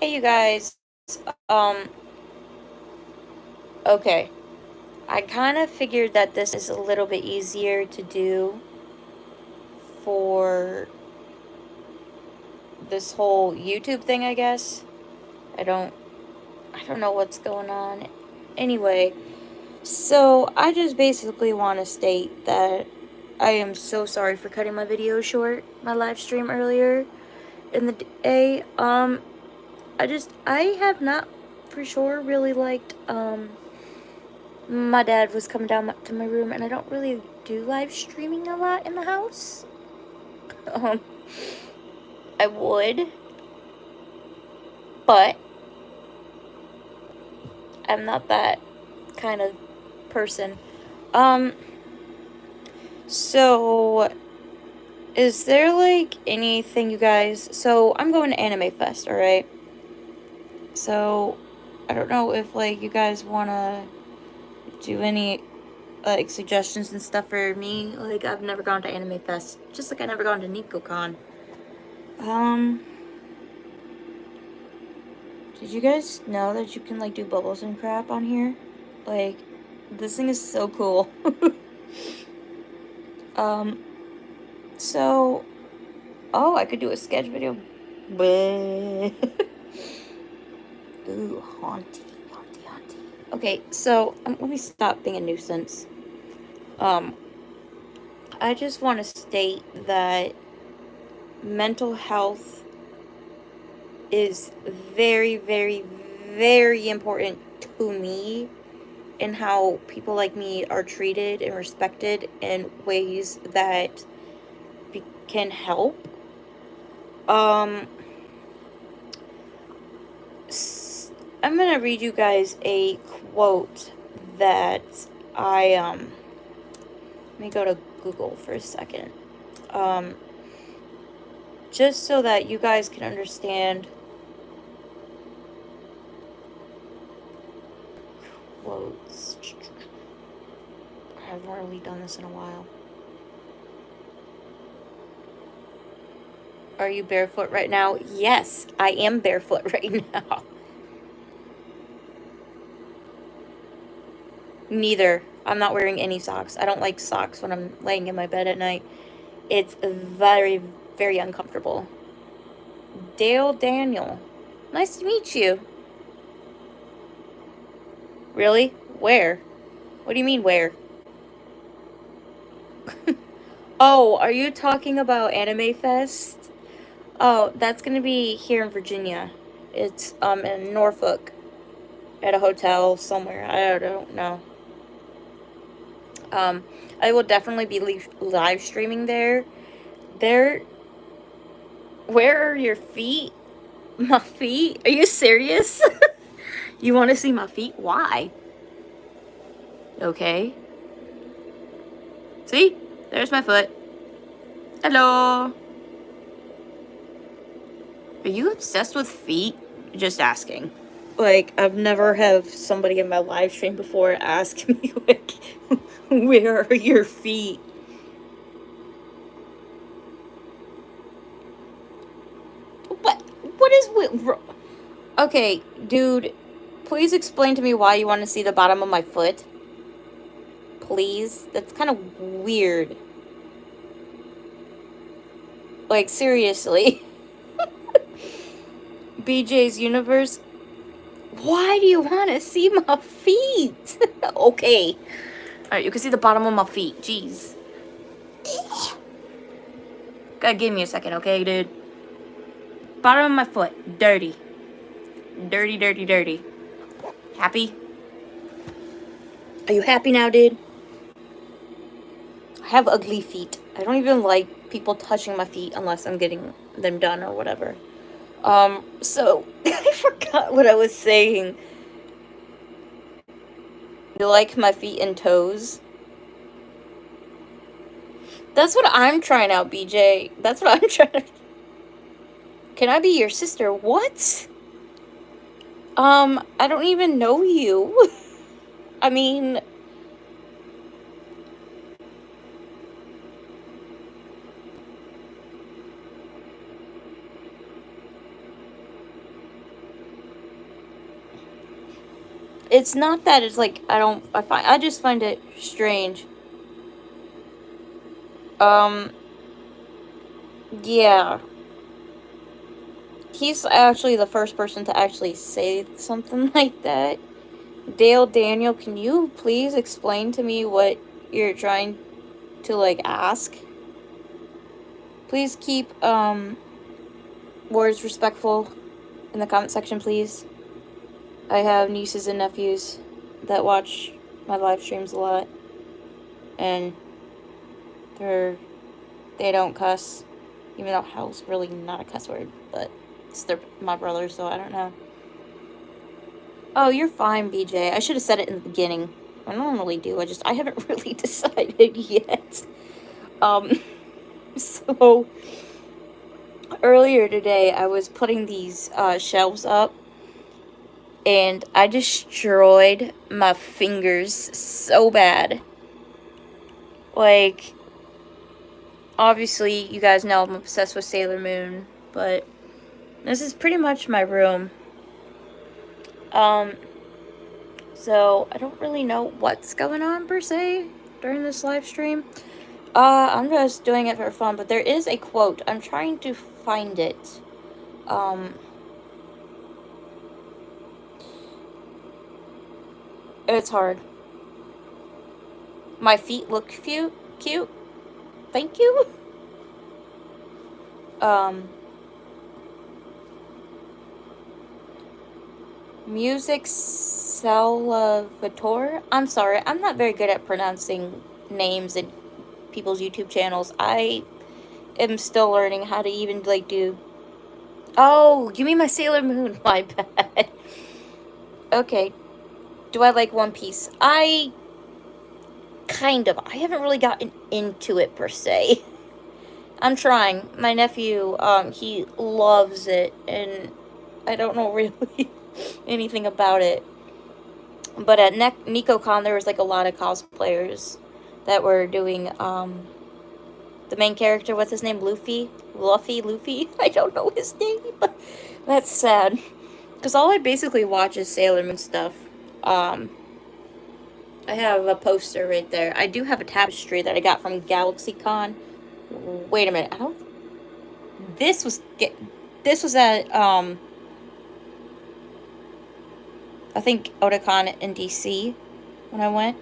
Hey, you guys. Um, okay. I kind of figured that this is a little bit easier to do for this whole YouTube thing, I guess. I don't I don't know what's going on. Anyway, so I just basically want to state that I am so sorry for cutting my video short, my live stream earlier in the day. I have not for sure really liked my dad was coming down to my room, and I don't really do live streaming a lot in the house. Um, I would, but I'm not that kind of person. Um, so is there like anything you guys? So I'm going to Anime Fest, all right? So I don't know if like you guys wanna do any like suggestions and stuff for me. Like I've never gone to Anime Fest, just like I never gone to NicoCon. Um. Did you guys know that you can like do bubbles and crap on here? Like, this thing is so cool. um, so, oh, I could do a sketch video. Bleh. Ooh, haunty. Okay, so let me stop being a nuisance. Um, I just want to state that mental health is very, very, very important to me and how people like me are treated and respected in ways that can help. Um, I'm gonna read you guys a quote that let me go to Google for a second. Um, just so that you guys can understand quotes. I haven't really done this in a while. Are you barefoot right now? Yes, I am barefoot right now. Neither. I'm not wearing any socks. I don't like socks when I'm laying in my bed at night. It's very, very uncomfortable. Dale Daniel. Nice to meet you. Really? Where? What do you mean, where? Oh, are you talking about Anime Fest? Oh, that's gonna be here in Virginia. It's in Norfolk at a hotel somewhere. I don't know. Um, I will definitely be live streaming there. There. Where are your feet? My feet? Are you serious? You want to see my feet? Why? Okay. See? There's my foot. Hello. Are you obsessed with feet? Just asking. Like, I've never have somebody in my live stream before ask me, like, where are your feet? What? What is with... Okay, dude, please explain to me why you want to see the bottom of my foot. Please? That's kind of weird. Like, seriously. BJ's Universe. Why do you want to see my feet? Okay. Alright, you can see the bottom of my feet. Jeez. Gotta give me a second, okay, dude? Bottom of my foot. Dirty. Dirty. Happy? Are you happy now, dude? I have ugly feet. I don't even like people touching my feet unless I'm getting them done or whatever. So, I forgot what I was saying. You like my feet and toes? That's what I'm trying out, BJ. That's what I'm trying to... Can I be your sister? What? I don't even know you. I mean... it's not that it's like I just find it strange. Yeah. He's actually the first person to actually say something like that. Dale Daniel, can you please explain to me what you're trying to, like, ask? Please keep, words respectful in the comment section, please. I have nieces and nephews that watch my live streams a lot, and they don't cuss, even though hell's really not a cuss word, but my brothers, so I don't know. Oh, you're fine, BJ. I should have said it in the beginning. I normally do. I haven't really decided yet. So earlier today, I was putting these shelves up, and I destroyed my fingers so bad. Like, obviously, you guys know I'm obsessed with Sailor Moon, but this is pretty much my room. So I don't really know what's going on per se during this live stream. I'm just doing it for fun, but there is a quote. I'm trying to find it. It's hard. My feet look cute. Thank you. Music Salvatore. I'm sorry, I'm not very good at pronouncing names and people's YouTube channels. I am still learning how to even, like, do... Oh, you mean my Sailor Moon? My bad. Okay. Do I like One Piece? Kind of. I haven't really gotten into it, per se. I'm trying. My nephew, he loves it, and I don't know really anything about it. But at NekoCon, there was, like, a lot of cosplayers that were doing, the main character, what's his name? Luffy? I don't know his name. That's sad. Because all I basically watch is Sailor Moon stuff. I have a poster right there. I do have a tapestry that I got from GalaxyCon. Wait a minute. This was at, I think Otakon in DC when I went.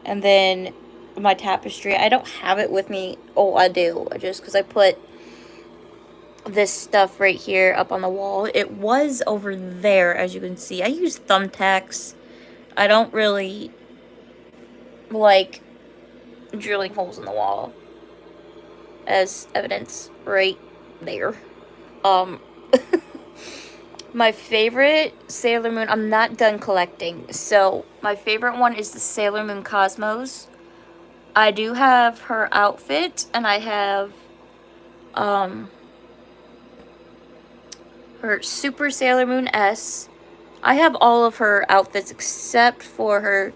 And then my tapestry, I don't have it with me. Oh, I do. Just because I put this stuff right here up on the wall. It was over there, as you can see. I use thumbtacks. I don't really like drilling holes in the wall, as evidence right there. My favorite Sailor Moon, I'm not done collecting, so my favorite one is the Sailor Moon Cosmos. I do have her outfit, and I have her Super Sailor Moon S. I have all of her outfits except for her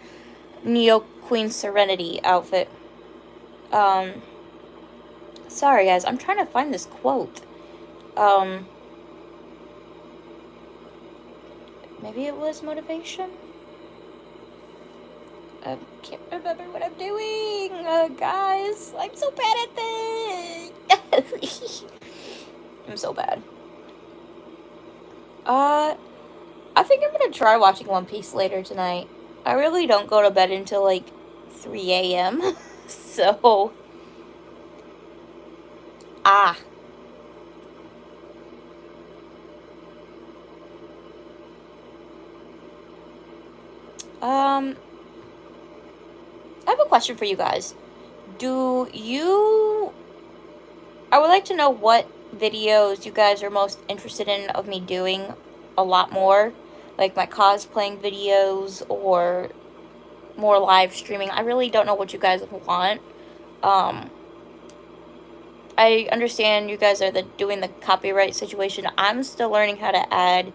Neo Queen Serenity outfit. Sorry guys, I'm trying to find this quote. Maybe it was motivation? I can't remember what I'm doing, guys. I'm so bad at this. I'm so bad. I think I'm gonna try watching One Piece later tonight. I really don't go to bed until, like, 3 a.m. So... I have a question for you guys. I would like to know what videos you guys are most interested in of me doing a lot more. Like my cosplaying videos or more live streaming. I really don't know what you guys want. I understand you guys are doing the copyright situation. I'm still learning how to add,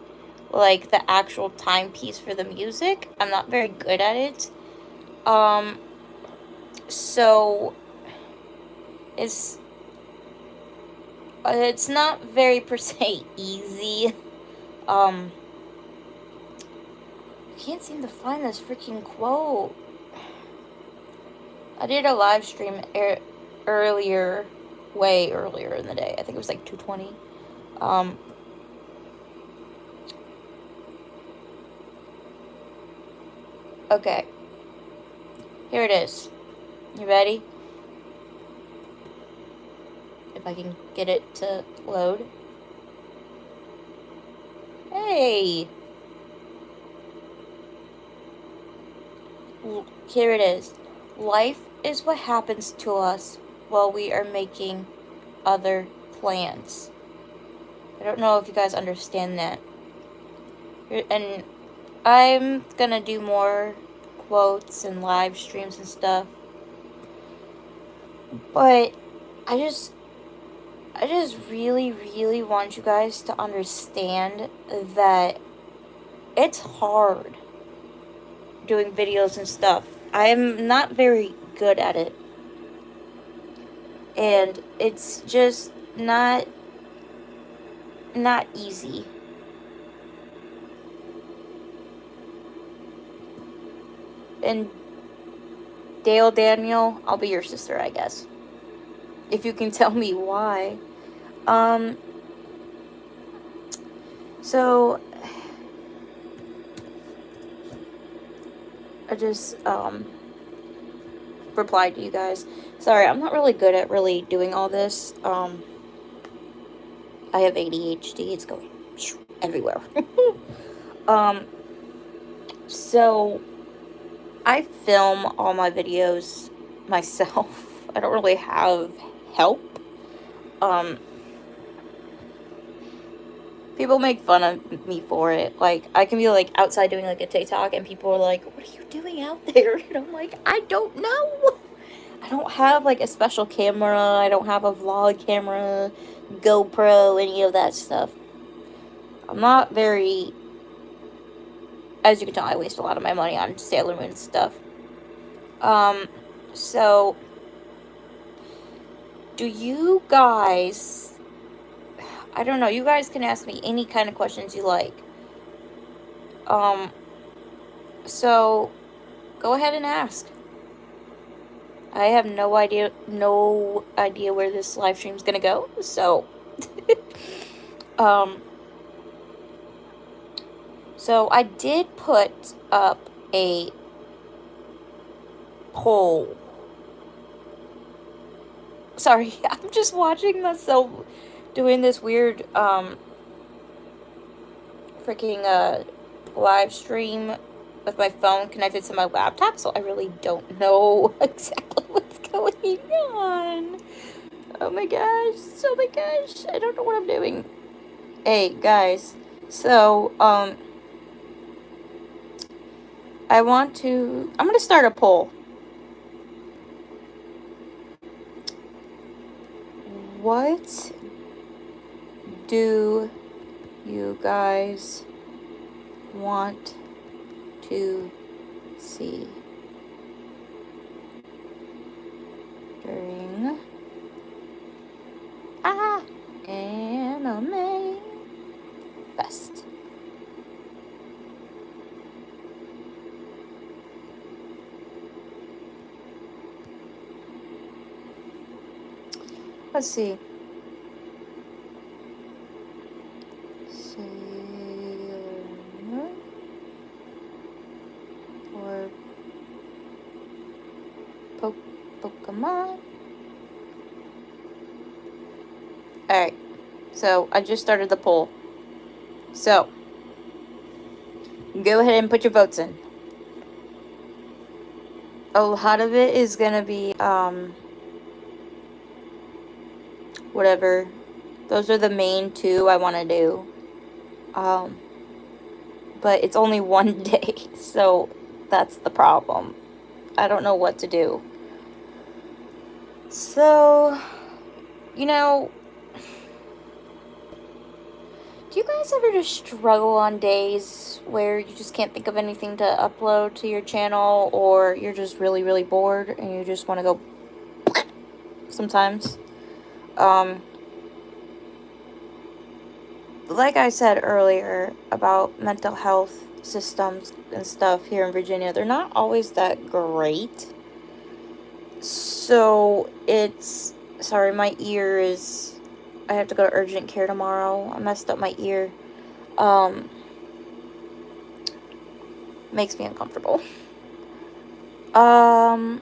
like, the actual timepiece for the music. I'm not very good at it. So it's not very per se easy. can't seem to find this freaking quote. I did a live stream earlier, way earlier in the day. I think it was like 2:20. Okay. Here it is. You ready? If I can get it to load. Hey! Here it is. Life is what happens to us while we are making other plans. I don't know if you guys understand that. And I'm gonna do more quotes and live streams and stuff. But I just really, really want you guys to understand that it's hard doing videos and stuff. I'm not very good at it. And it's just not easy. And Dale Daniel, I'll be your sister, I guess. If you can tell me why. So I just replied to you guys. Sorry, I'm not really good at really doing all this. I have ADHD. It's going everywhere. So I film all my videos myself. I don't really have help. People make fun of me for it. Like, I can be, like, outside doing, like, a TikTok, and people are like, what are you doing out there? And I'm like, I don't know. I don't have, like, a special camera. I don't have a vlog camera, GoPro, any of that stuff. I'm not very... As you can tell, I waste a lot of my money on Sailor Moon stuff. So... Do you guys... I don't know, you guys can ask me any kind of questions you like. So, go ahead and ask. I have no idea where this live stream's gonna go, so... So, I did put up a poll. Sorry, I'm just watching myself doing this weird, freaking, live stream with my phone connected to my laptop, so I really don't know exactly what's going on. Oh my gosh, I don't know what I'm doing. Hey, guys, so, I'm gonna start a poll. What do you guys want to see during Anime Fest? Let's see. Or Pokemon. Alright, so I just started the poll. So, go ahead and put your votes in. A lot of it is gonna be, whatever. Those are the main two I want to do. But it's only one day, so that's the problem. I don't know what to do. So, you know, do you guys ever just struggle on days where you just can't think of anything to upload to your channel, or you're just really, really bored and you just want to go sometimes? like I said earlier about mental health systems and stuff here in Virginia, they're not always that great. So it's, sorry, my ear is, I have to go to urgent care tomorrow. I messed up my ear. Makes me uncomfortable. But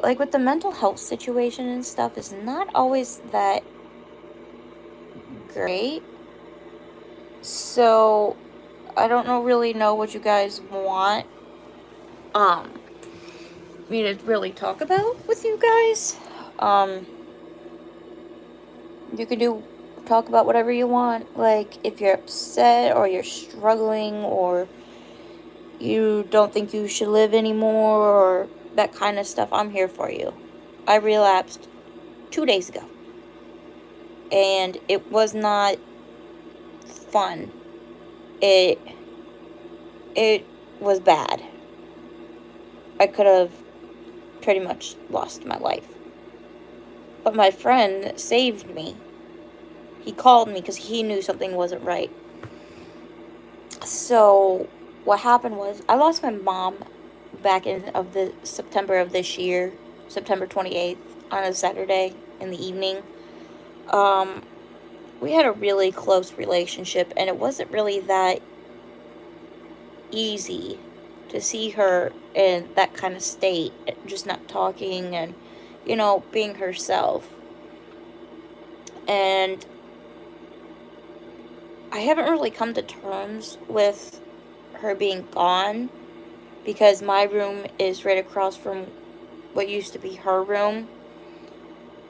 like with the mental health situation and stuff, is not always that great. So I don't really know what you guys want me to really talk about with you guys. You can talk about whatever you want, like if you're upset or you're struggling or you don't think you should live anymore or that kind of stuff. I'm here for you. I relapsed 2 days ago and it was not fun. It was bad. I could have pretty much lost my life. But my friend saved me. He called me because he knew something wasn't right. So what happened was I lost my mom back in of the September of this year, September 28th, on a Saturday in the evening. We had a really close relationship, and it wasn't really that easy to see her in that kind of state, just not talking and, being herself. And I haven't really come to terms with her being gone because my room is right across from what used to be her room.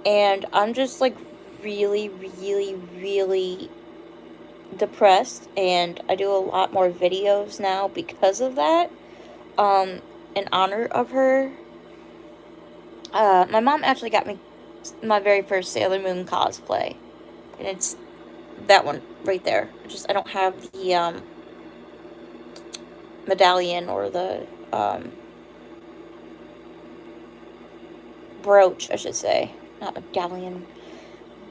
And I'm just like really, really, really depressed, and I do a lot more videos now because of that, in honor of her. My mom actually got me my very first Sailor Moon cosplay, and it's that one right there. I don't have the medallion or the brooch, I should say, not medallion.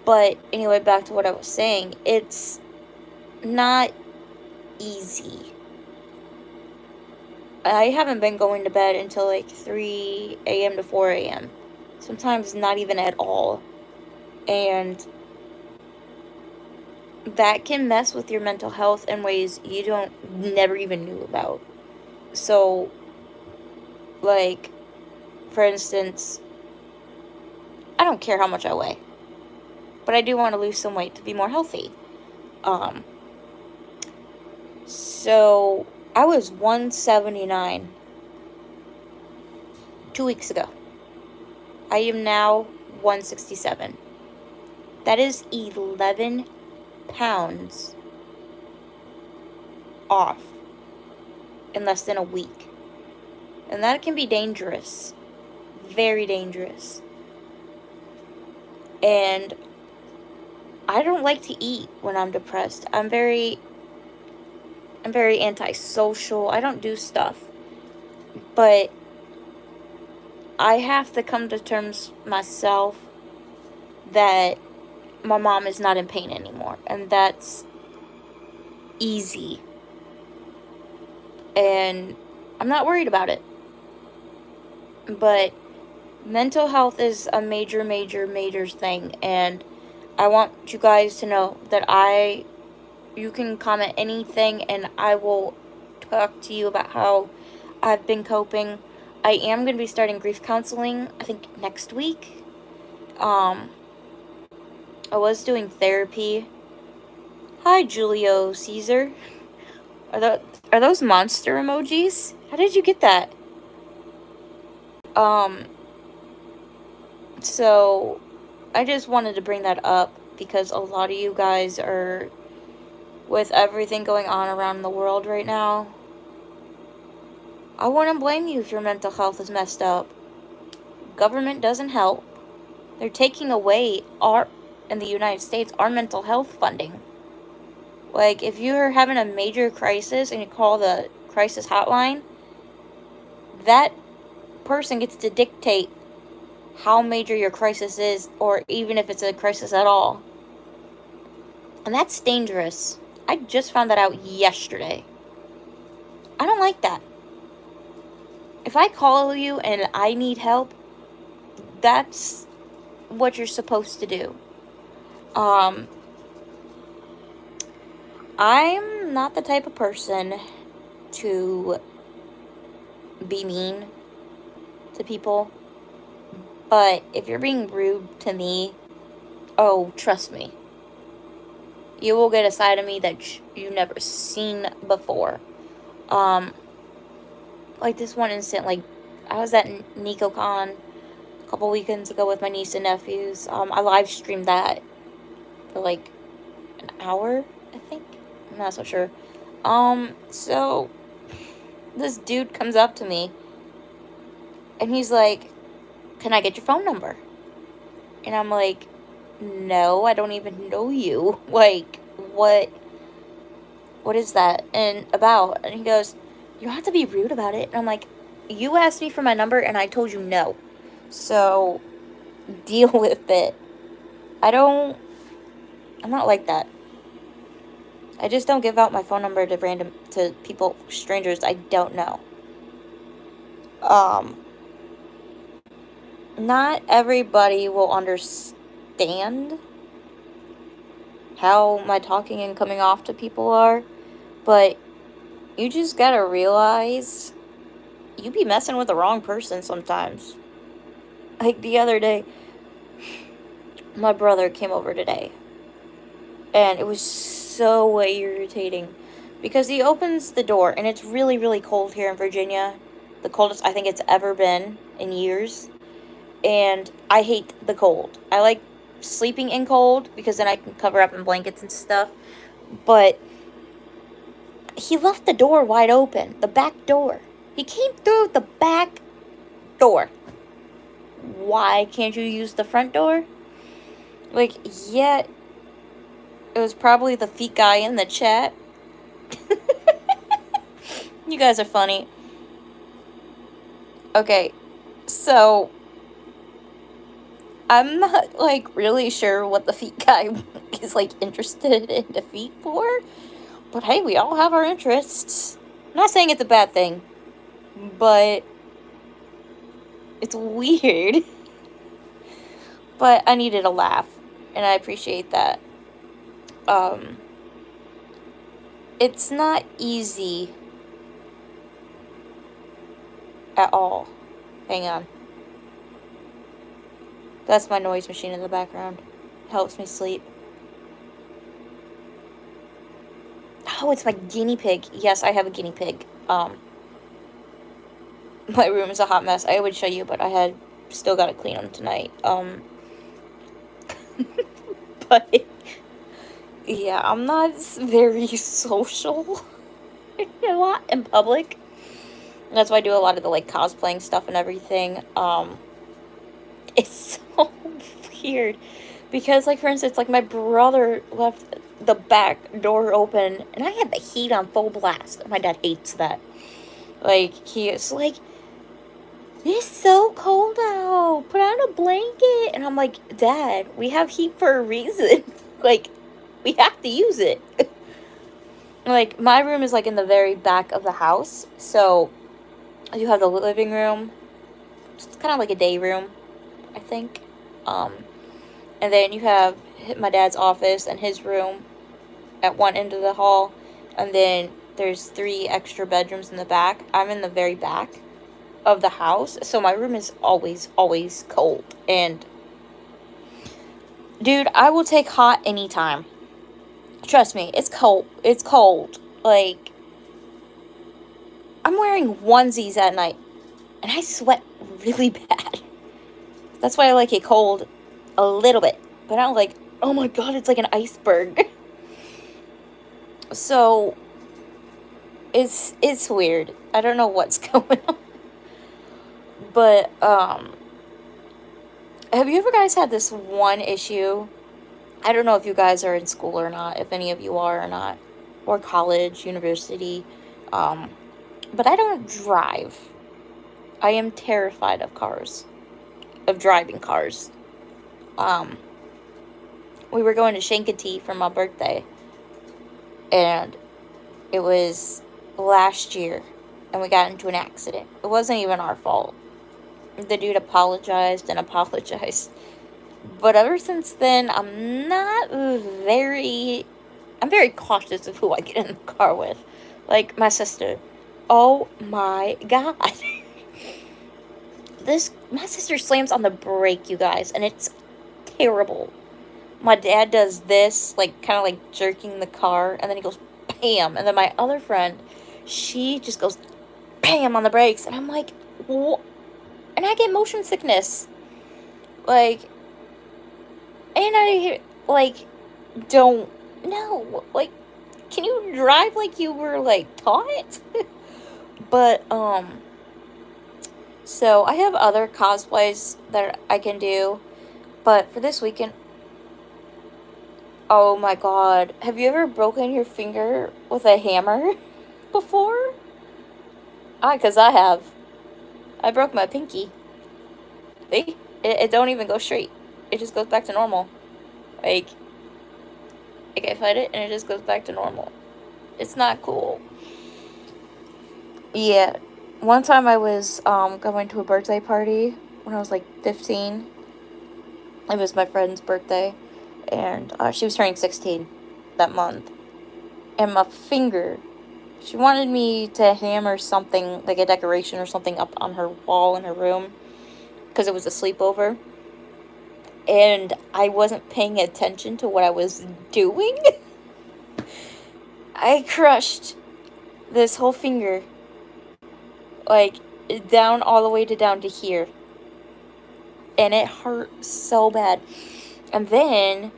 But anyway, back to what I was saying. It's not easy. I haven't been going to bed until like 3 a.m. to 4 a.m. Sometimes not even at all. And that can mess with your mental health in ways you never even knew about. So, like, for instance, I don't care how much I weigh, but I do want to lose some weight to be more healthy. So I was 179 2 weeks ago. I am now 167. That is 11 pounds off in less than a week. And that can be dangerous. Very dangerous. And I don't like to eat when I'm depressed. I'm very antisocial. I don't do stuff. But I have to come to terms myself that my mom is not in pain anymore. And that's easy. And I'm not worried about it. But mental health is a major, major, major thing. And I want you guys to know that you can comment anything and I will talk to you about how I've been coping. I am going to be starting grief counseling, I think, next week. I was doing therapy. Hi, Julio Caesar. Are those monster emojis? How did you get that? So I just wanted to bring that up because a lot of you guys are, with everything going on around the world right now, I wouldn't blame you if your mental health is messed up. Government doesn't help. They're taking away in the United States, our mental health funding. Like, if you're having a major crisis and you call the crisis hotline, that person gets to dictate how major your crisis is, or even if it's a crisis at all. And that's dangerous. I just found that out yesterday. I don't like that. If I call you and I need help, that's what you're supposed to do. I'm not the type of person to be mean to people, but if you're being rude to me, oh, trust me, you will get a side of me that you've never seen before. Like this one instant, like I was at NicoCon a couple weekends ago with my niece and nephews. I live streamed that for like an hour, I think. I'm not so sure. So this dude comes up to me and he's like, "Can I get your phone number?" And I'm like, "No, I don't even know you. Like, what is that and about?" And he goes, "You don't have to be rude about it." And I'm like, "You asked me for my number and I told you no. So deal with it." I'm not like that. I just don't give out my phone number to people, strangers I don't know. Not everybody will understand how my talking and coming off to people are, but you just gotta realize you be messing with the wrong person sometimes. Like the other day, my brother came over today, and it was so irritating because he opens the door, and it's really, really cold here in Virginia. The coldest I think it's ever been in years. And I hate the cold. I like sleeping in cold because then I can cover up in blankets and stuff. But he left the door wide open, the back door. He came through the back door. Why can't you use the front door? Like, yeah, it was probably the feet guy in the chat. You guys are funny. Okay, so I'm not, like, really sure what the feet guy is, like, interested in the feet for. But hey, we all have our interests. I'm not saying it's a bad thing, but it's weird. But I needed a laugh, and I appreciate that. It's not easy at all. Hang on. That's my noise machine in the background. It helps me sleep. Oh, it's my guinea pig. Yes, I have a guinea pig. My room is a hot mess. I would show you, but I had still got to clean them tonight. But yeah, I'm not very social a lot in public. That's why I do a lot of the like cosplaying stuff and everything. It's so weird because, like, for instance, like my brother left the back door open and I had the heat on full blast. My dad hates that. Like, he is like, "It's so cold out. Put on a blanket." And I'm like, "Dad, we have heat for a reason. Like, we have to use it." Like, my room is like in the very back of the house, so you have the living room. It's kind of like a day room, I think. And then you have my dad's office and his room at one end of the hall, and then there's 3 extra bedrooms in the back. I'm in the very back of the house, so my room is always, always cold. And dude, I will take hot anytime. Trust me, it's cold. It's cold. Like, I'm wearing onesies at night, and I sweat really bad. That's why I like it cold a little bit, but not like, oh my god, it's like an iceberg. So it's weird. I don't know what's going on. But have you ever guys had this one issue? I don't know if you guys are in school or not, if any of you are or not, or college, university. But I don't drive. I am terrified of cars, of driving cars. we were going to Shankatee for my birthday, and it was last year, and we got into an accident. It wasn't even our fault. The dude apologized and apologized. But ever since then, I'm very cautious of who I get in the car with. Like, my sister. Oh my god. My sister slams on the brake, you guys, and it's terrible. My dad does this, like, kind of like jerking the car, and then he goes, bam. And then my other friend, she just goes, bam, on the brakes. And I'm like, what? And I get motion sickness. Like, and I, like, don't know. Like, can you drive like you were, like, taught? But, so I have other cosplays that I can do. But for this weekend, oh my god. Have you ever broken your finger with a hammer before? Because I have. I broke my pinky. See? It don't even go straight. It just goes back to normal. Like I fight it and it just goes back to normal. It's not cool. Yeah. One time I was going to a birthday party when I was like 15. It was my friend's birthday, and she was turning 16 that month. And my finger, she wanted me to hammer something, like a decoration or something, up on her wall in her room, because it was a sleepover. And I wasn't paying attention to what I was doing. I crushed this whole finger, like, down all the way down to here. And it hurt so bad. And then,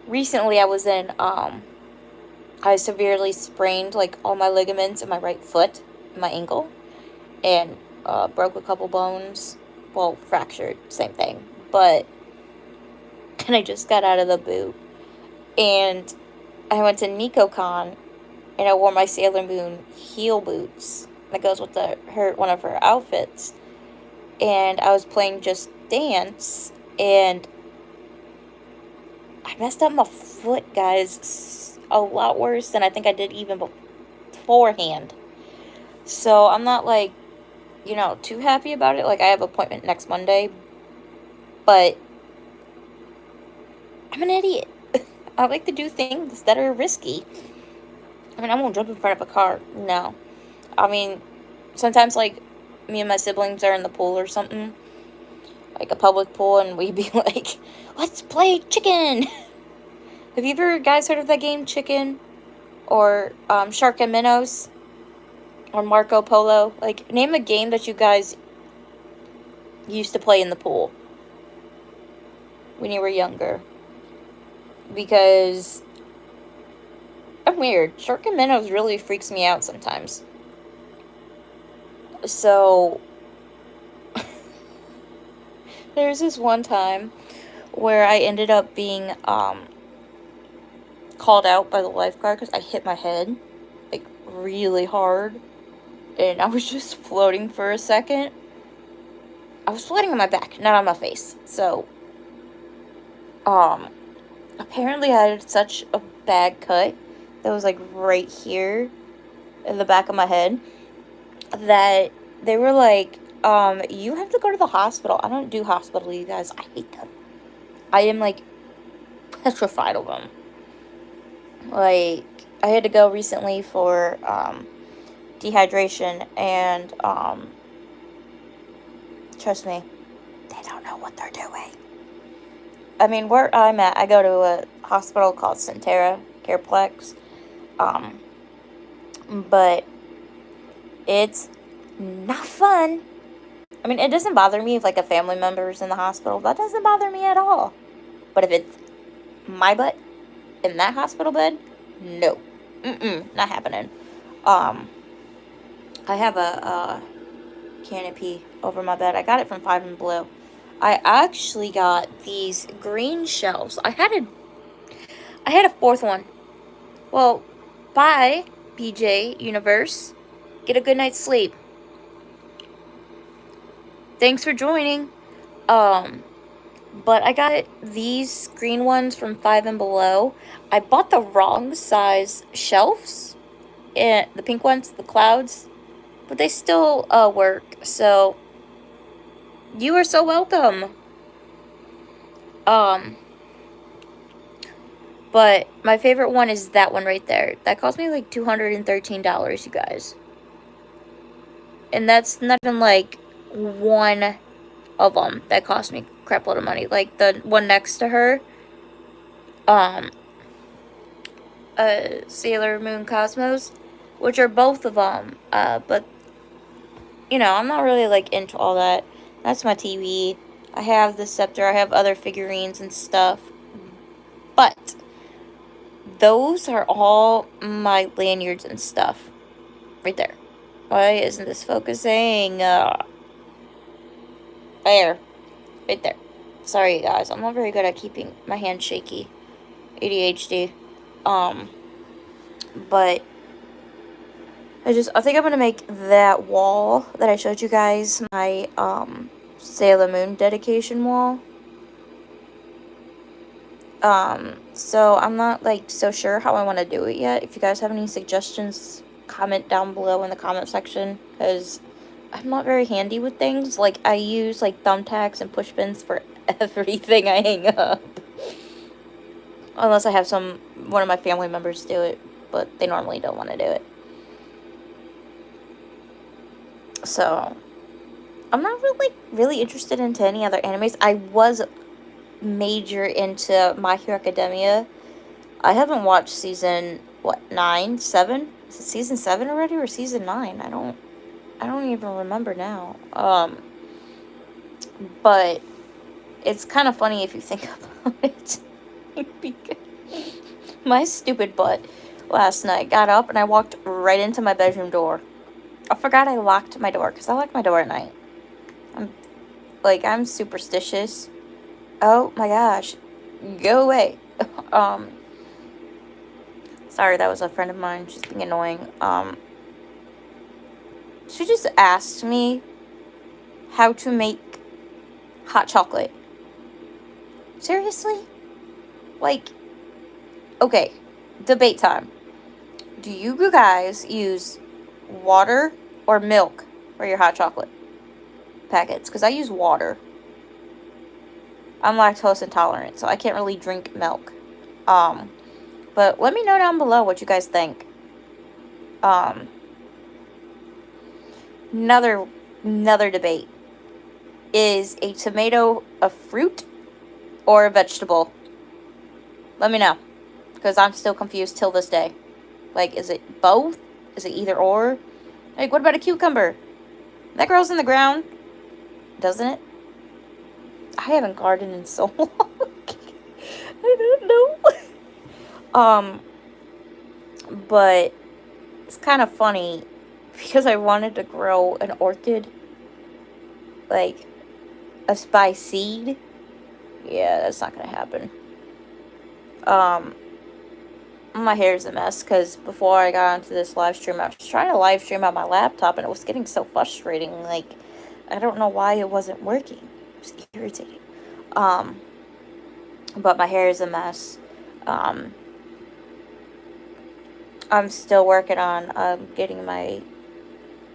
recently I was I severely sprained, like, all my ligaments in my right foot, my ankle, and broke a couple bones. Well, fractured, same thing. But, and I just got out of the boot. And I went to NekoCon, and I wore my Sailor Moon heel boots. That goes with one of her outfits. And I was playing Just Dance, and I messed up my foot, guys, a lot worse than I think I did even beforehand. So I'm not, like, too happy about it. Like, I have an appointment next Monday, but I'm an idiot. I like to do things that are risky. I mean, I won't jump in front of a car. No. I mean, sometimes, like, me and my siblings are in the pool or something, like a public pool, and we'd be like, let's play chicken. Have you ever guys heard of that game, Chicken? Or Shark and Minnows? Or Marco Polo? Like, name a game that you guys used to play in the pool when you were younger. Because I'm weird. Shark and Minnows really freaks me out sometimes. So there's this one time where I ended up being called out by the lifeguard because I hit my head, like, really hard, and I was just floating for a second. I was floating on my back, not on my face. So apparently I had such a bad cut that was, like, right here in the back of my head that they were like, you have to go to the hospital. I don't do hospital, you guys. I hate them. I am, like, petrified of them. Like, I had to go recently for dehydration, and trust me, they don't know what they're doing. I mean, where I'm at, I go to a hospital called Centera Careplex, but it's not fun. I mean, it doesn't bother me if, like, a family member's in the hospital. That doesn't bother me at all. But if it's my butt in that hospital bed, no. Not happening. I have a canopy over my bed. I got it from Five and Blue. I actually got these green shelves. I had a fourth one. Well, bye, BJ Universe. Get a good night's sleep. Thanks for joining. But I got these green ones from Five and Below. I bought the wrong size shelves, and the pink ones, the clouds, but they still work. So you are so welcome. Um, but my favorite one is that one right there. That cost me like $213, you guys. And that's not even like one of them that cost me a crap load of money. Like the one next to her, um, Sailor Moon Cosmos, which are both of them. But you know, I'm not really like into all that. That's my TV. I have the scepter. I have other figurines and stuff. But those are all my lanyards and stuff. Right there. Why isn't this focusing? There. Right there. Sorry, guys. I'm not very good at keeping my hands shaky. ADHD. But I think I'm gonna make that wall that I showed you guys my, Sailor Moon dedication wall. So I'm not, like, so sure how I want to do it yet. If you guys have any suggestions, comment down below in the comment section, because I'm not very handy with things. Like, I use, like, thumbtacks and push pins for everything I hang up. Unless I have one of my family members do it, but they normally don't want to do it. So, I'm not really interested into any other animes. I was major into My Hero Academia. I haven't watched season, what, 9, 7? Is it season 7 already or season 9? I don't even remember now. But it's kind of funny if you think about it. Because my stupid butt last night got up and I walked right into my bedroom door. I forgot I locked my door because I lock my door at night. I'm superstitious. Oh my gosh. Go away. Sorry, that was a friend of mine. She's being annoying. She just asked me how to make hot chocolate. Seriously? Like, okay, debate time. Do you guys use water or milk for your hot chocolate packets? Because I use water. I'm lactose intolerant, so I can't really drink milk. But let me know down below what you guys think. Another debate. Is a tomato a fruit or a vegetable? Let me know. Because I'm still confused till this day. Like, is it both? Is it either or? Like, what about a cucumber? That grows in the ground, doesn't it? I haven't gardened in so long. I don't know. But it's kind of funny because I wanted to grow an orchid, like a by seed. Yeah, that's not gonna happen. My hair's a mess because before I got onto this live stream, I was trying to live stream on my laptop and it was getting so frustrating. Like, I don't know why it wasn't working. It was irritating. But my hair is a mess. I'm still working on getting my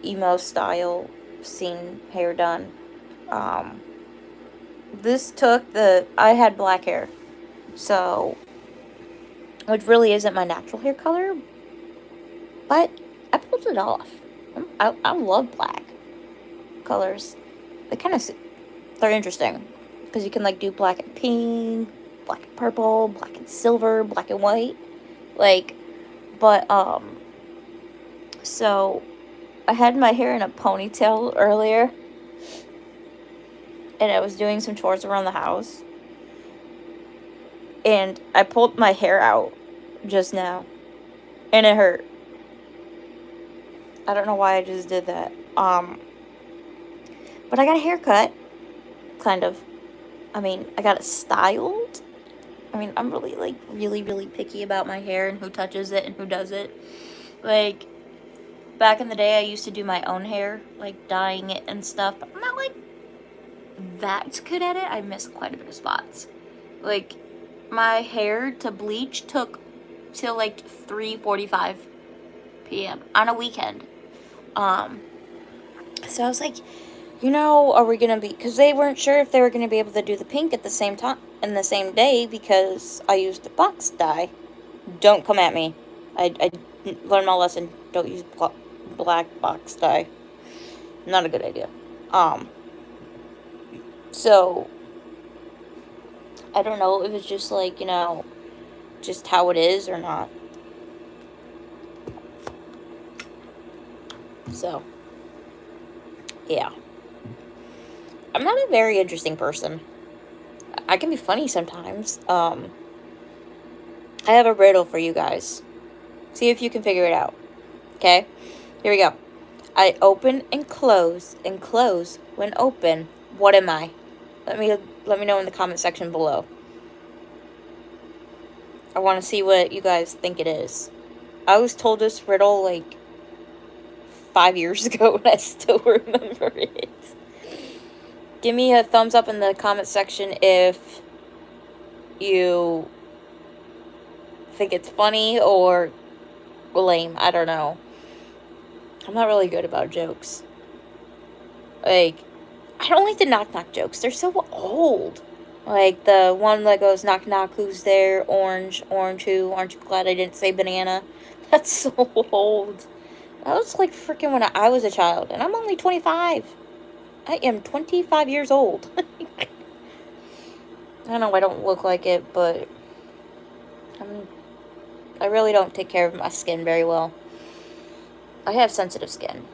emo style scene hair done. This took I had black hair, so, which really isn't my natural hair color, but I pulled it off. I love black colors. They're interesting, because you can, like, do black and pink, black and purple, black and silver, black and white, like, but, so, I had my hair in a ponytail earlier, and I was doing some chores around the house, and I pulled my hair out just now, and it hurt. I don't know why I just did that. But I got a haircut, kind of. I mean, I got it styled. I mean, I'm really, like, really picky about my hair and who touches it and who does it. Like, back in the day, I used to do my own hair, like, dyeing it and stuff, but I'm not, like, that good at it, I missed quite a bit of spots. Like, my hair to bleach took till like 3:45 p.m. on a weekend. So I was like, are we gonna be, because they weren't sure if they were gonna be able to do the pink at the same time, in the same day, because I used the box dye. Don't come at me. I learned my lesson. Don't use black box dye. Not a good idea. So, I don't know if it's just like, just how it is or not. So, yeah. I'm not a very interesting person. I can be funny sometimes. I have a riddle for you guys. See if you can figure it out. Okay? Here we go. I open and close when open. What am I? Let me know in the comment section below. I want to see what you guys think it is. I was told this riddle like 5 years ago and I still remember it. Give me a thumbs up in the comment section if you think it's funny or lame. I don't know. I'm not really good about jokes. Like, I don't like the knock-knock jokes. They're so old. Like, the one that goes, knock, knock, who's there? Orange, orange who? Aren't you glad I didn't say banana? That's so old. That was, like, freaking when I was a child. And I'm only 25. I am 25 years old. I know I don't look like it, but I really don't take care of my skin very well. I have sensitive skin.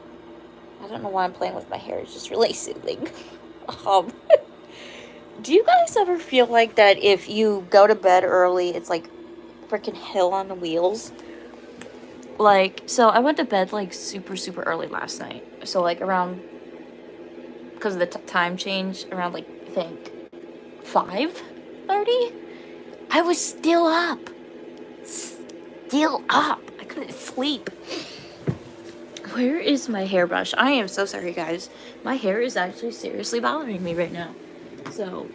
I don't know why I'm playing with my hair. It's just really soothing. Do you guys ever feel like that if you go to bed early, it's like freaking hell on the wheels? Like, so I went to bed like super, super early last night. So like around, because of the time change, around like, I think 5:30? I was still up. I couldn't sleep. Where is my hairbrush? I am so sorry, guys. My hair is actually seriously bothering me right now. So,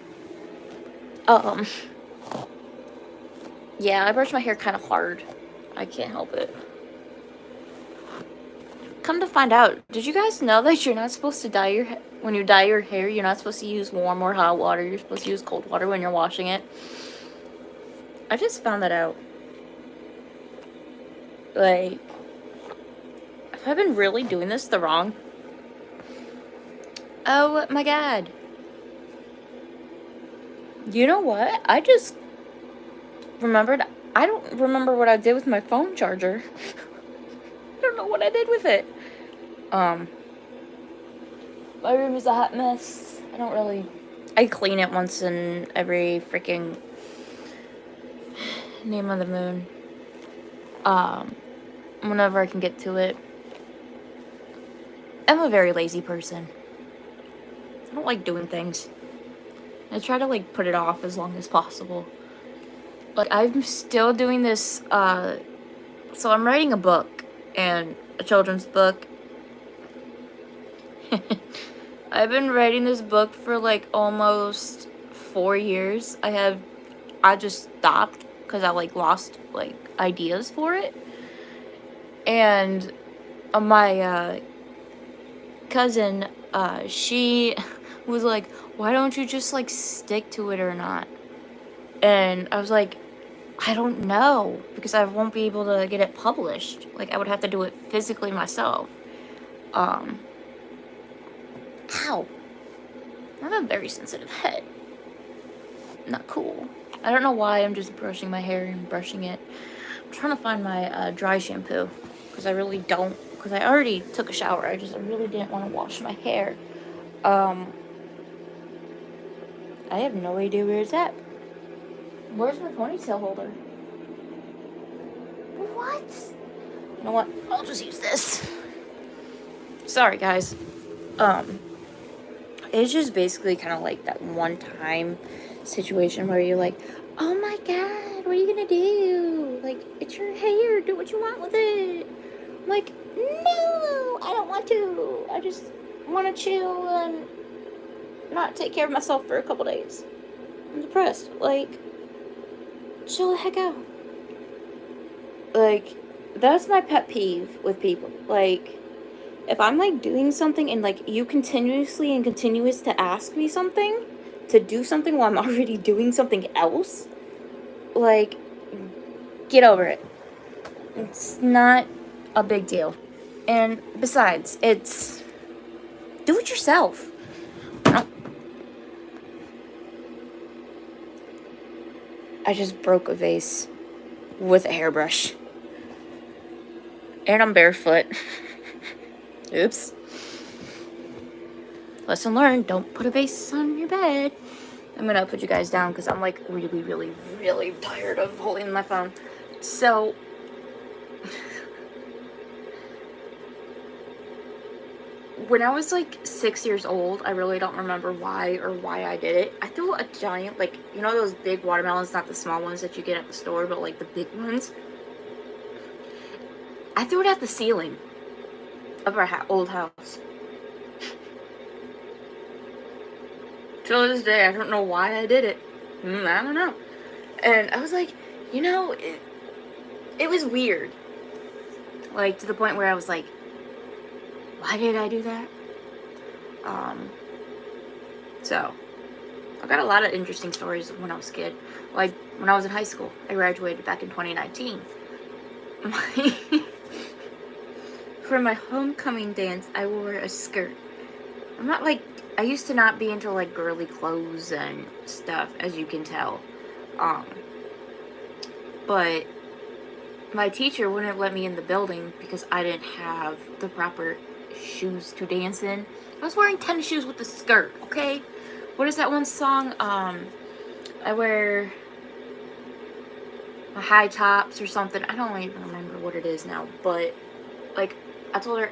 yeah, I brush my hair kind of hard. I can't help it. Come to find out, did you guys know that you're not supposed to dye your hair? When you dye your hair, you're not supposed to use warm or hot water. You're supposed to use cold water when you're washing it. I just found that out. Like, have I been really doing this the wrong? Oh my god. You know what? I just remembered. I don't remember what I did with my phone charger. I don't know what I did with it. My room is a hot mess. I clean it once in every freaking name of the moon. Whenever I can get to it. I'm a very lazy person. I don't like doing things. I try to like put it off as long as possible. Like, I'm still doing this, so I'm writing a book, and a children's book. I've been writing this book for like almost 4 years. I just stopped because I like lost like ideas for it. And my cousin, she was like, why don't you just like stick to it or not? And I was like, I don't know, because I won't be able to get it published. Like, I would have to do it physically myself. Ow. I have a very sensitive head. Not cool. I don't know why I'm just brushing my hair and brushing it. I'm trying to find my dry shampoo, because I really don't, because I already took a shower. I really didn't want to wash my hair. I have no idea where it's at. Where's my ponytail holder? What? You know what? I'll just use this. Sorry, guys. It's just basically kind of like that one-time situation where you're like, oh my god, what are you gonna do? Like, it's your hair. Do what you want with it. I'm like, no, I don't want to. I just want to chill and not take care of myself for a couple days. I'm depressed. Like, chill the heck out. Like, that's my pet peeve with people. Like, if I'm like doing something and like you continuously and continuous to ask me something, to do something while I'm already doing something else, like, get over it. It's not a big deal. And besides, it's do it yourself. I just broke a vase with a hairbrush. And I'm barefoot. Oops. Lesson learned, don't put a vase on your bed. I'm gonna put you guys down because I'm like really, really, really tired of holding my phone. So, when I was like 6 years old, I really don't remember why I did it. I threw a giant, like, you know those big watermelons, not the small ones that you get at the store, but like the big ones? I threw it at the ceiling of our old house. Till this day, I don't know why I did it. I don't know. And I was like, you know, it was weird. Like, to the point where I was like, why did I do that? So, I got a lot of interesting stories when I was a kid. Like, when I was in high school, I graduated back in 2019. For my homecoming dance, I wore a skirt. I'm not like, I used to not be into like girly clothes and stuff, as you can tell. But my teacher wouldn't let me in the building because I didn't have the proper shoes to dance in. I was wearing tennis shoes with a skirt, okay? What is that one song? I wear my high tops or something. I don't even remember what it is now, but like, I told her,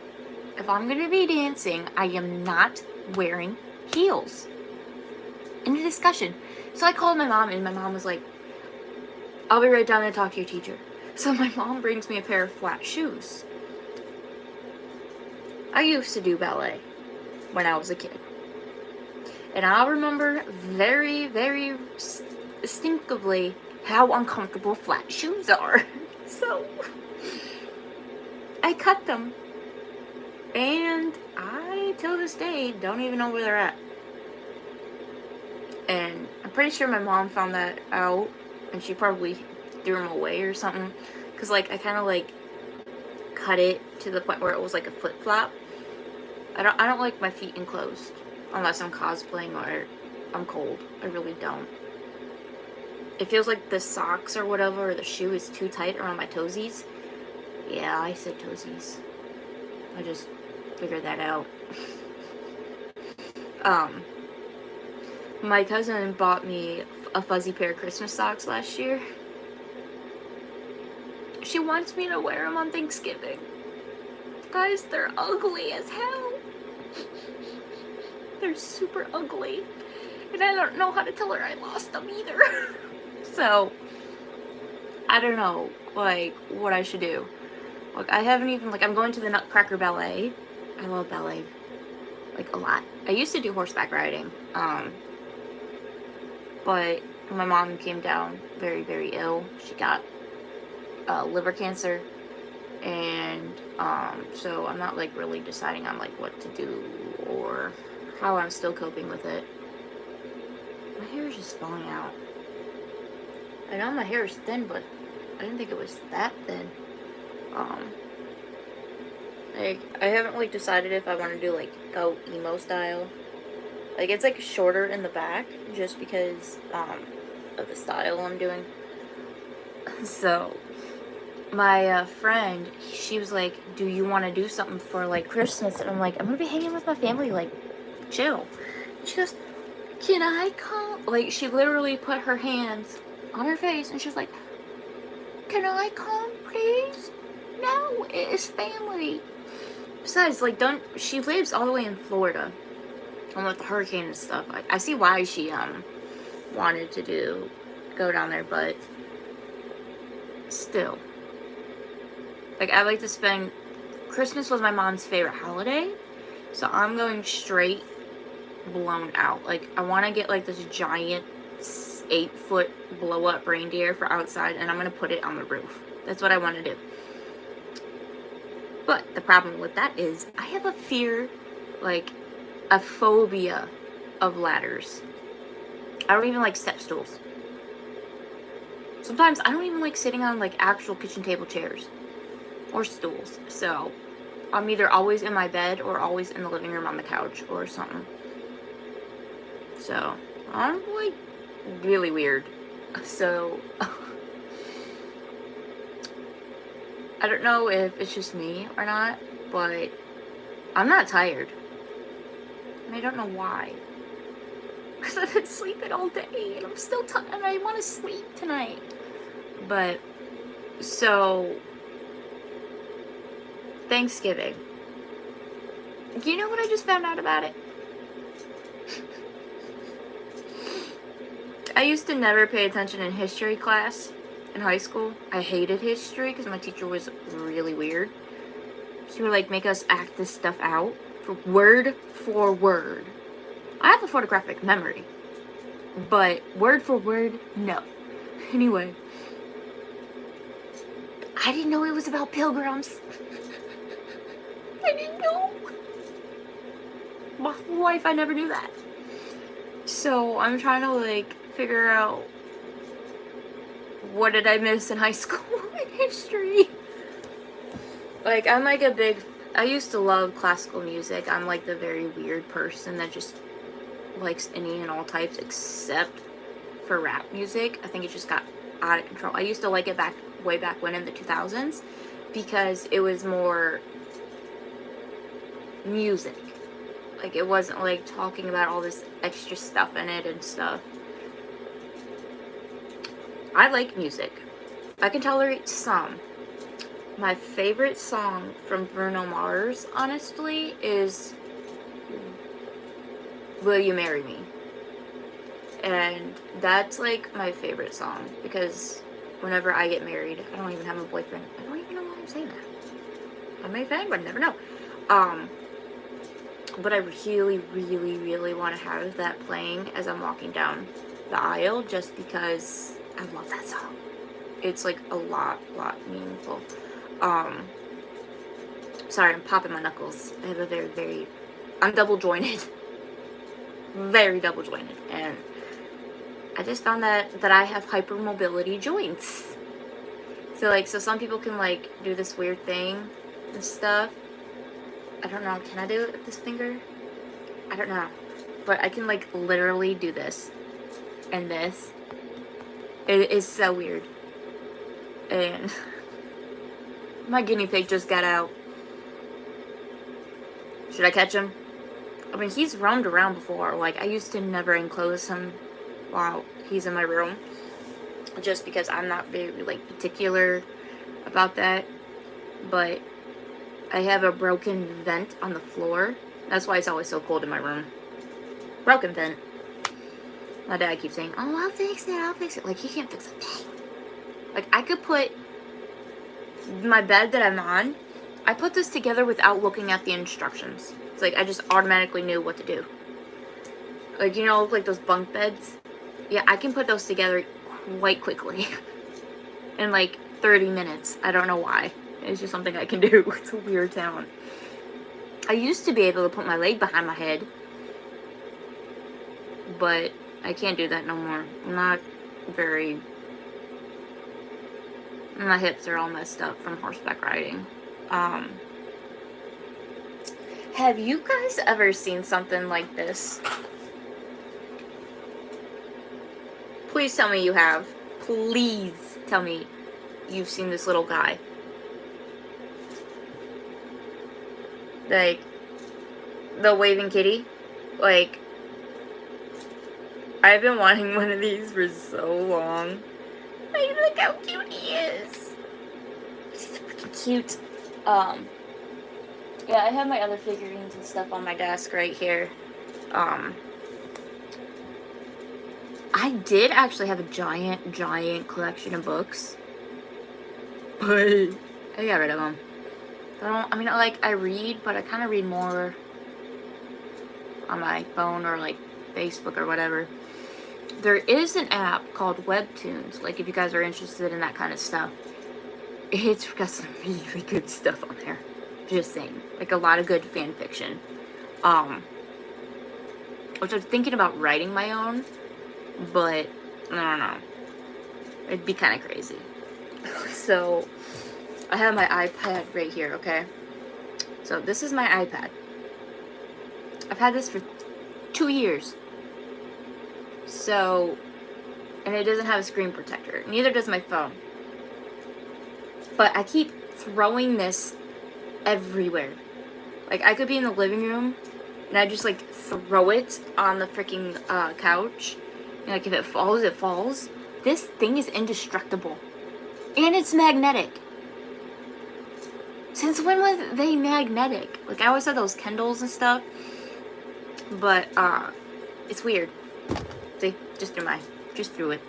if I'm gonna be dancing, I am not wearing heels. In a discussion. So I called my mom, and my mom was like, I'll be right down there to talk to your teacher. So my mom brings me a pair of flat shoes. I used to do ballet when I was a kid. And I remember very, very distinctively how uncomfortable flat shoes are. So I cut them. And I, till this day, don't even know where they're at. And I'm pretty sure my mom found that out, and she probably threw them away or something. Because, like, I kind of, like, cut it to the point where it was like a flip-flop. I don't like my feet enclosed. Unless I'm cosplaying or I'm cold. I really don't. It feels like the socks or whatever, or the shoe is too tight around my toesies. Yeah, I said toesies. I just figured that out. My cousin bought me a fuzzy pair of Christmas socks last year. She wants me to wear them on Thanksgiving. Guys, they're ugly as hell. They're super ugly. And I don't know how to tell her I lost them either. So, I don't know, like, what I should do. Like, I haven't even, like, I'm going to the Nutcracker Ballet. I love ballet, like, a lot. I used to do horseback riding, but my mom came down very, very ill. She got liver cancer, and so I'm not, like, really deciding on, like, what to do or how I'm still coping with it. My hair is just falling out. I know my hair is thin, but I didn't think it was that thin. Like, I haven't, like, decided if I want to do, like, go emo style. Like, it's, like, shorter in the back, just because, of the style I'm doing. So, my, friend, she was like, do you want to do something for, like, Christmas? And I'm like, I'm gonna be hanging with my family, like, chill. She goes, can I come? Like, she literally put her hands on her face, and she was like, can I come, please? No, it is family. Besides, like, she lives all the way in Florida. And with the hurricane and stuff, I see why she, wanted to go down there, but still. Like, I like to Christmas was my mom's favorite holiday, so I'm going straight blown out. Like, I want to get like this giant 8-foot blow up reindeer for outside, and I'm going to put it on the roof. That's what I want to do. But the problem with that is I have a fear, like a phobia of ladders. I don't even like step stools. Sometimes I don't even like sitting on like actual kitchen table chairs or stools. So I'm either always in my bed or always in the living room on the couch or something. So I'm like really weird. So I don't know if it's just me or not, but I'm not tired. And I don't know why. Because I've been sleeping all day and I'm still tired and I want to sleep tonight. But, so, Thanksgiving. Do you know what I just found out about it? I used to never pay attention in history class in high school. I hated history because my teacher was really weird. She would like make us act this stuff out for word. I have a photographic memory, but word for word, no. Anyway, I didn't know it was about pilgrims. I didn't know. My whole life I never knew that. So I'm trying to like figure out what did I miss in high school in history. Like, I'm like I used to love classical music. I'm like the very weird person that just likes any and all types except for rap music. I think it just got out of control. I used to like it way back when in the 2000s because it was more music. Like, it wasn't like talking about all this extra stuff in it and stuff. I like music. I can tolerate some. My favorite song from Bruno Mars, honestly, is Will You Marry Me? And that's like my favorite song because whenever I get married, I don't even have a boyfriend. I don't even know why I'm saying that. I may offend, but I never know. But I really, really, really want to have that playing as I'm walking down the aisle just because I love that song. It's like a lot meaningful. Sorry, I'm popping my knuckles. I have a I'm double jointed. Very double jointed. And I just found that I have hypermobility joints. So some people can like do this weird thing and stuff. I don't know, can I do it with this finger? I don't know. But I can like literally do this. And this. It is so weird. And my guinea pig just got out. Should I catch him? I mean, he's roamed around before. Like, I used to never enclose him while he's in my room. Just because I'm not very, like, particular about that. But I have a broken vent on the floor. That's why it's always so cold in my room. Broken vent. My dad keeps saying, oh, I'll fix it. Like, he can't fix a thing. Like, I could put my bed that I'm on, I put this together without looking at the instructions. It's like I just automatically knew what to do. Like, you know, like those bunk beds? Yeah, I can put those together quite quickly. In like 30 minutes. I don't know why. It's just something I can do. It's a weird talent. I used to be able to put my leg behind my head. But I can't do that no more. I'm not very... My hips are all messed up from horseback riding. Have you guys ever seen something like this? Please tell me you have. Please tell me you've seen this little guy. Like, the waving kitty. Like, I've been wanting one of these for so long. Like, look how cute he is. He's so freaking cute. Yeah, I have my other figurines and stuff on my desk right here. I did actually have a giant collection of books. But I got rid of them. I read, but I kind of read more on my phone or like Facebook or whatever. There is an app called Webtoons. Like, if you guys are interested in that kind of stuff, it's got some really good stuff on there. Just saying. Like, a lot of good fan fiction. Which I'm thinking about writing my own, but I don't know. It'd be kind of crazy. So, I have my iPad right here, okay? So, this is my iPad. I've had this for 2 years. So, and it doesn't have a screen protector. Neither does my phone. But I keep throwing this everywhere. Like, I could be in the living room, and I just, like, throw it on the freaking couch. And, like, if it falls, it falls. This thing is indestructible. And it's magnetic. Since when was they magnetic? Like, I always had those Kindles and stuff. But, it's weird. See? Just threw it.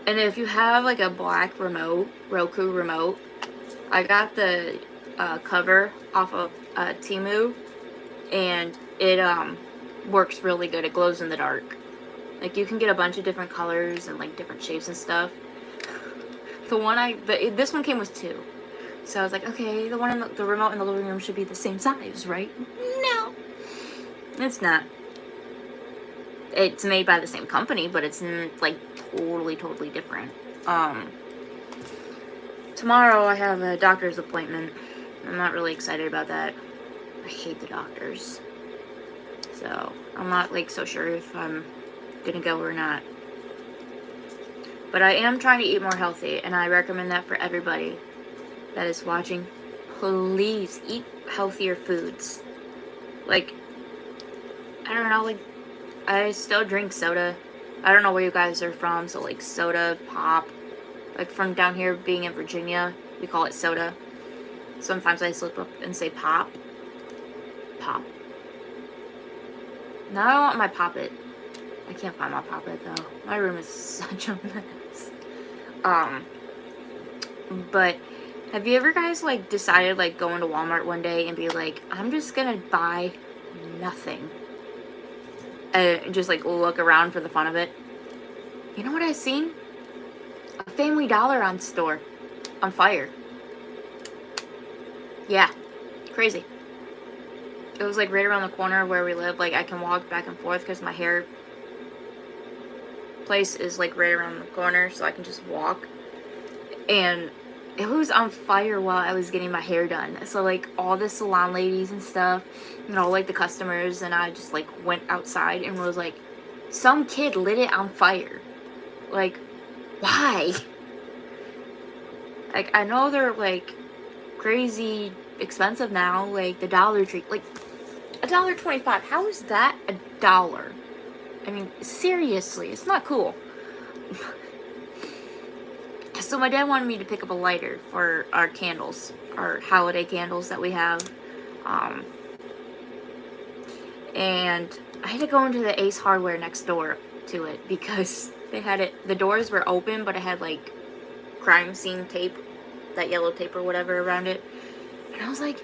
And if you have, like, a black remote, Roku remote, I got the cover off of Temu, and it works really good. It glows in the dark. Like, you can get a bunch of different colors and, like, different shapes and stuff. This one came with 2. So I was like, okay, the one in the remote in the living room should be the same size, right? No. It's not. It's made by the same company, but it's, like, totally different. Tomorrow I have a doctor's appointment. I'm not really excited about that. I hate the doctors. So, I'm not, like, so sure if I'm gonna go or not. But I am trying to eat more healthy, and I recommend that for everybody that is watching. Please eat healthier foods. Like, I don't know, like, I still drink soda. I don't know where you guys are from, so, like, soda, pop. Like, from down here, being in Virginia, we call it soda. Sometimes I slip up and say pop. Pop. Now I want my Pop-It. I can't find my Pop-It, though. My room is such a mess. But have you ever guys, like, decided, like, go into Walmart one day and be like, I'm just gonna buy nothing? And just, like, look around for the fun of it? You know what I've seen? A Family Dollar on fire. Yeah. Crazy. It was, like, right around the corner where we live. Like, I can walk back and forth because my hair place is, like, right around the corner, so I can just walk. And it was on fire while I was getting my hair done. So, like, all the salon ladies and stuff, you know, like, the customers, and I just, like, went outside and was like, some kid lit it on fire. Like, why? Like, I know they're, like, crazy expensive now, like, the Dollar Tree, like, $1.25. How is that $1? I mean, seriously, it's not cool. So my dad wanted me to pick up a lighter for our candles, our holiday candles that we have. And I had to go into the Ace Hardware next door to it because they had it, the doors were open, but it had, like, crime scene tape, that yellow tape or whatever around it. And I was like,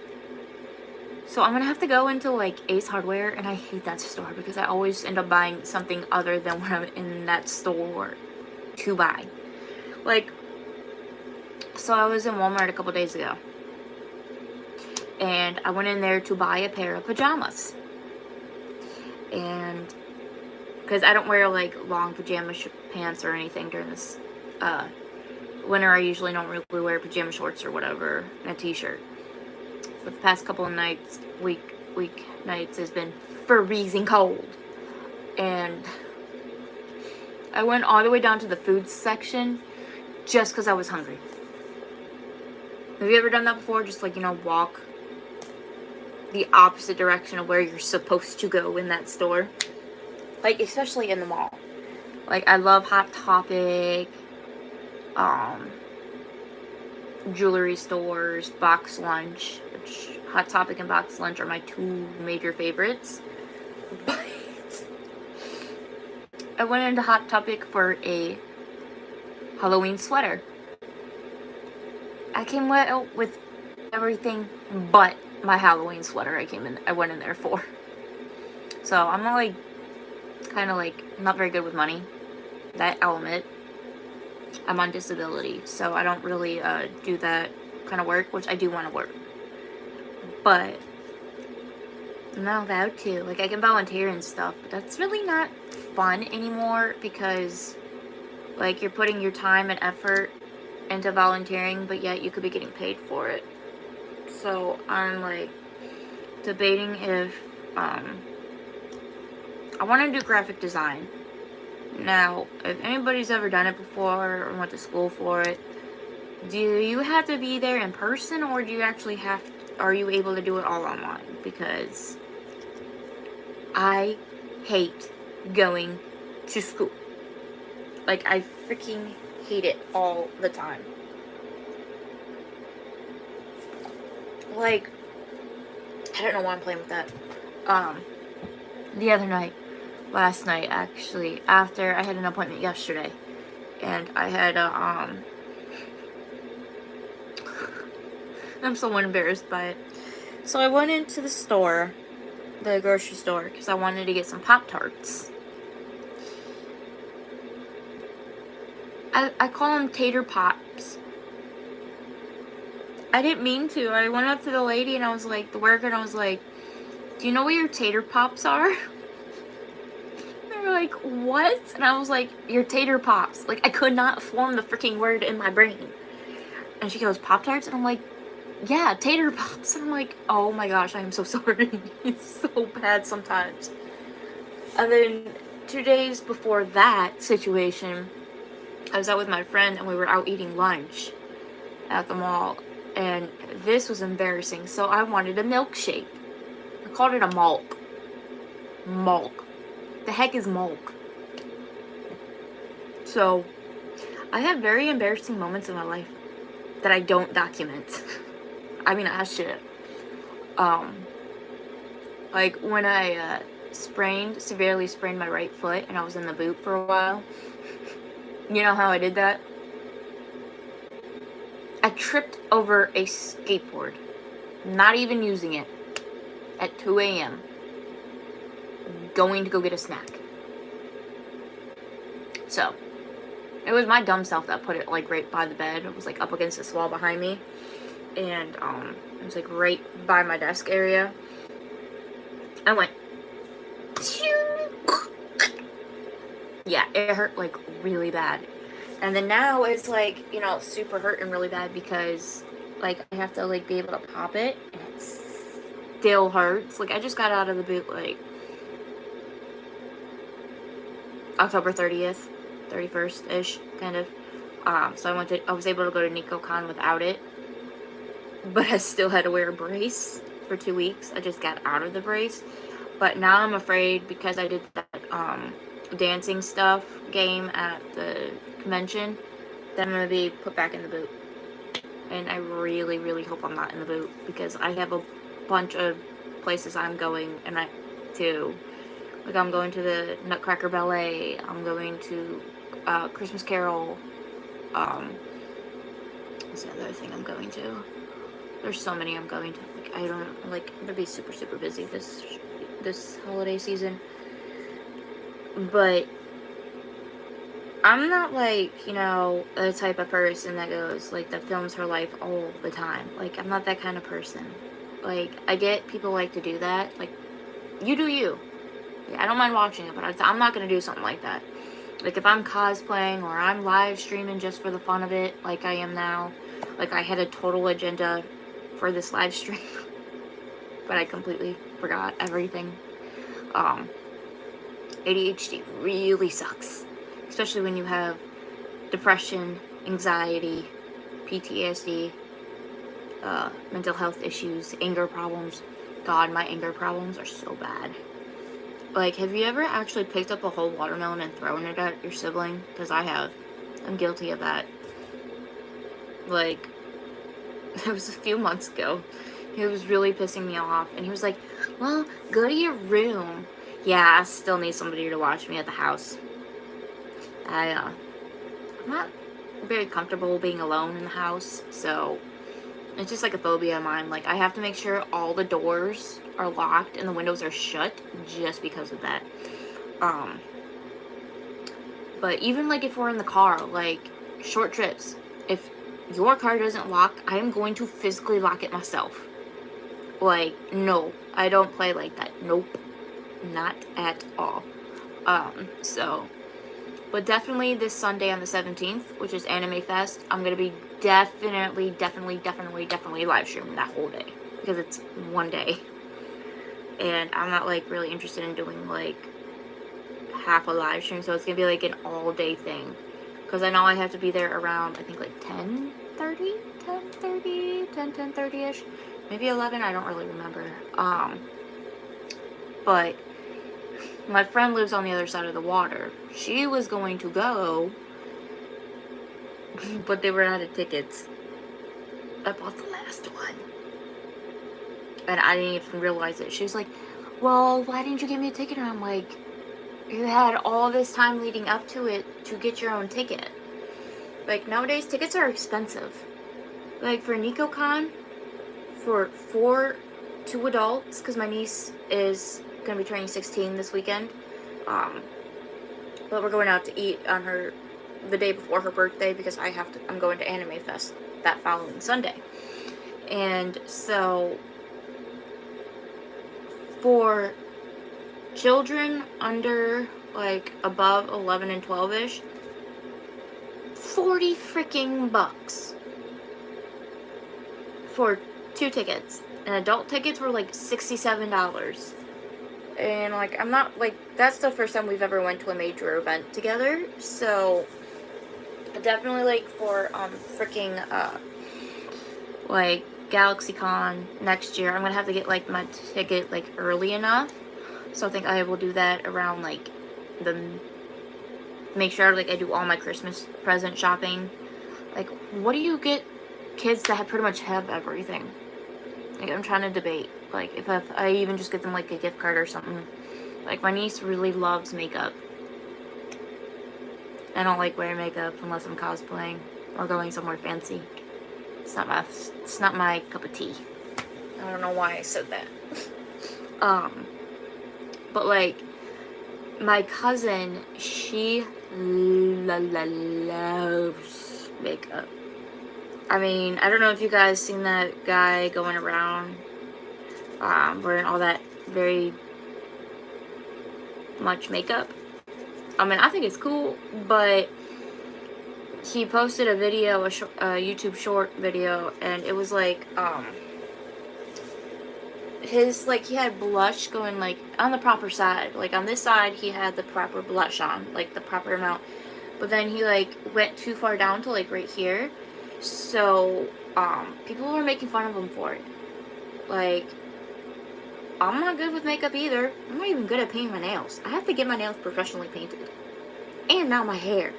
so I'm gonna have to go into, like, Ace Hardware, and I hate that store because I always end up buying something other than what I'm in that store to buy. Like, so I was in Walmart a couple days ago, and I went in there to buy a pair of pajamas. And because I don't wear, like, long pajama pants or anything during this winter, I usually don't really wear pajama shorts or whatever, and a t-shirt. But the past couple of nights, week nights, has been freezing cold. And I went all the way down to the food section just because I was hungry. Have you ever done that before? Just, like, you know, walk the opposite direction of where you're supposed to go in that store. Like, especially in the mall. Like, I love Hot Topic, jewelry stores, Box Lunch, which Hot Topic and Box Lunch are my 2 major favorites. But I went into Hot Topic for a Halloween sweater. I came with everything but my Halloween sweater I went in there for. So I'm not like, kind of like, not very good with money. That I'll admit. I'm on disability, so I don't really do that kind of work, which I do want to work. But I'm not allowed to. Like, I can volunteer and stuff, but that's really not fun anymore because, like, you're putting your time and effort into volunteering, but yet you could be getting paid for it. So I'm, like, debating if, I want to do graphic design. Now, if anybody's ever done it before or went to school for it, do you have to be there in person, or do you actually are you able to do it all online? Because I hate going to school. Like, I freaking hate it all the time. Like, I don't know why I'm playing with that. The other night, last night actually, after I had an appointment yesterday, and I had I'm so embarrassed by it. So I went into the store, the grocery store, because I wanted to get some Pop-Tarts. I call them Tater Pops. I didn't mean to. I went up to the lady and I was like, the worker, and I was like, do you know what your Tater Pops are? They were like, what? And I was like, your Tater Pops. Like, I could not form the freaking word in my brain. And she goes, Pop-Tarts? And I'm like, yeah, Tater Pops. And I'm like, oh my gosh, I am so sorry. It's so bad sometimes. And then 2 days before that situation, I was out with my friend and we were out eating lunch at the mall. And this was embarrassing. So I wanted a milkshake. I called it a malk. Malk. The heck is malk? So I have very embarrassing moments in my life that I don't document. I mean, I should. Like when I severely sprained my right foot and I was in the boot for a while. You know how I did that? I tripped over a skateboard, not even using it, at 2 a.m. going to go get a snack. So, it was my dumb self that put it like right by the bed. It was like up against this wall behind me. And it was like right by my desk area. I went, yeah, it hurt like really bad. And then now it's like, you know, super hurting really bad because like I have to like be able to pop it and it still hurts. Like I just got out of the boot like October 30th, 31st-ish, kind of. So I was able to go to NekoCon without it. But I still had to wear a brace for 2 weeks. I just got out of the brace. But now I'm afraid because I did that dancing stuff game at the convention that I'm going to be put back in the boot. And I really, really hope I'm not in the boot because I have a bunch of places I'm going and like I'm going to the Nutcracker Ballet, I'm going to Christmas Carol, what's the other thing I'm going to? There's so many I'm going to. Like, I don't, like, I'm gonna be super, super busy this holiday season. But I'm not like, you know, the type of person that goes, like, that films her life all the time. Like, I'm not that kind of person. Like, I get people like to do that. Like, you do you. Yeah, I don't mind watching it, but I'm not gonna do something like that. Like, if I'm cosplaying or I'm live streaming just for the fun of it, like I am now, like, I had a total agenda for this live stream, but I completely forgot everything. ADHD really sucks, especially when you have depression, anxiety, PTSD, mental health issues, anger problems. God, my anger problems are so bad. Like, have you ever actually picked up a whole watermelon and thrown it at your sibling? Because I have. I'm guilty of that. Like, it was a few months ago. He was really pissing me off. And he was like, well, go to your room. Yeah, I still need somebody to watch me at the house. I'm not very comfortable being alone in the house. So, It's just like a phobia of mine. Like, I have to make sure all the doors are locked and the windows are shut just because of that. But even like if we're in the car, like short trips, if your car doesn't lock, I am going to physically lock it myself. Like, no, I don't play like that. Nope, not at all. So, but definitely this Sunday on the 17th, which is Anime Fest, I'm gonna be definitely live streaming that whole day, because it's one day. And I'm not like really interested in doing like half a live stream, so it's gonna be like an all day thing, because I know I have to be there around, I think like 10:30ish, maybe 11, I don't really remember. But my friend lives on the other side of the water. She was going to go, but they were out of tickets. I bought the last one, and I didn't even realize it. She was like, well, why didn't you give me a ticket? And I'm like, you had all this time leading up to it to get your own ticket. Like, nowadays, tickets are expensive. Like, for NekoCon, for 2 adults, because my niece is going to be turning 16 this weekend, but we're going out to eat on the day before her birthday, because I'm going to Anime Fest that following Sunday. And so, for children under, like, above 11 and 12-ish, 40 freaking bucks for 2 tickets. And adult tickets were like $67. And, like, I'm not, like, that's the first time we've ever went to a major event together. So, definitely, like, for, freaking, like, GalaxyCon next year, I'm gonna have to get, like, my ticket, like, early enough. So I think I will do that around, like, make sure, like, I do all my Christmas present shopping. Like, what do you get kids that pretty much have everything? Like, I'm trying to debate, like, if I even just get them, like, a gift card or something. Like, my niece really loves makeup. I don't like wearing makeup unless I'm cosplaying or going somewhere fancy. It's not my cup of tea. I don't know why I said that. But, like, my cousin, she loves makeup. I mean, I don't know if you guys seen that guy going around wearing all that very much makeup. I mean, I think it's cool, but he posted a video, a YouTube short video, and it was like, he had blush going, like, on the proper side. Like, on this side, he had the proper blush on, like, the proper amount. But then he, like, went too far down to, like, right here. So, people were making fun of him for it. Like, I'm not good with makeup either. I'm not even good at painting my nails. I have to get my nails professionally painted. And now my hair.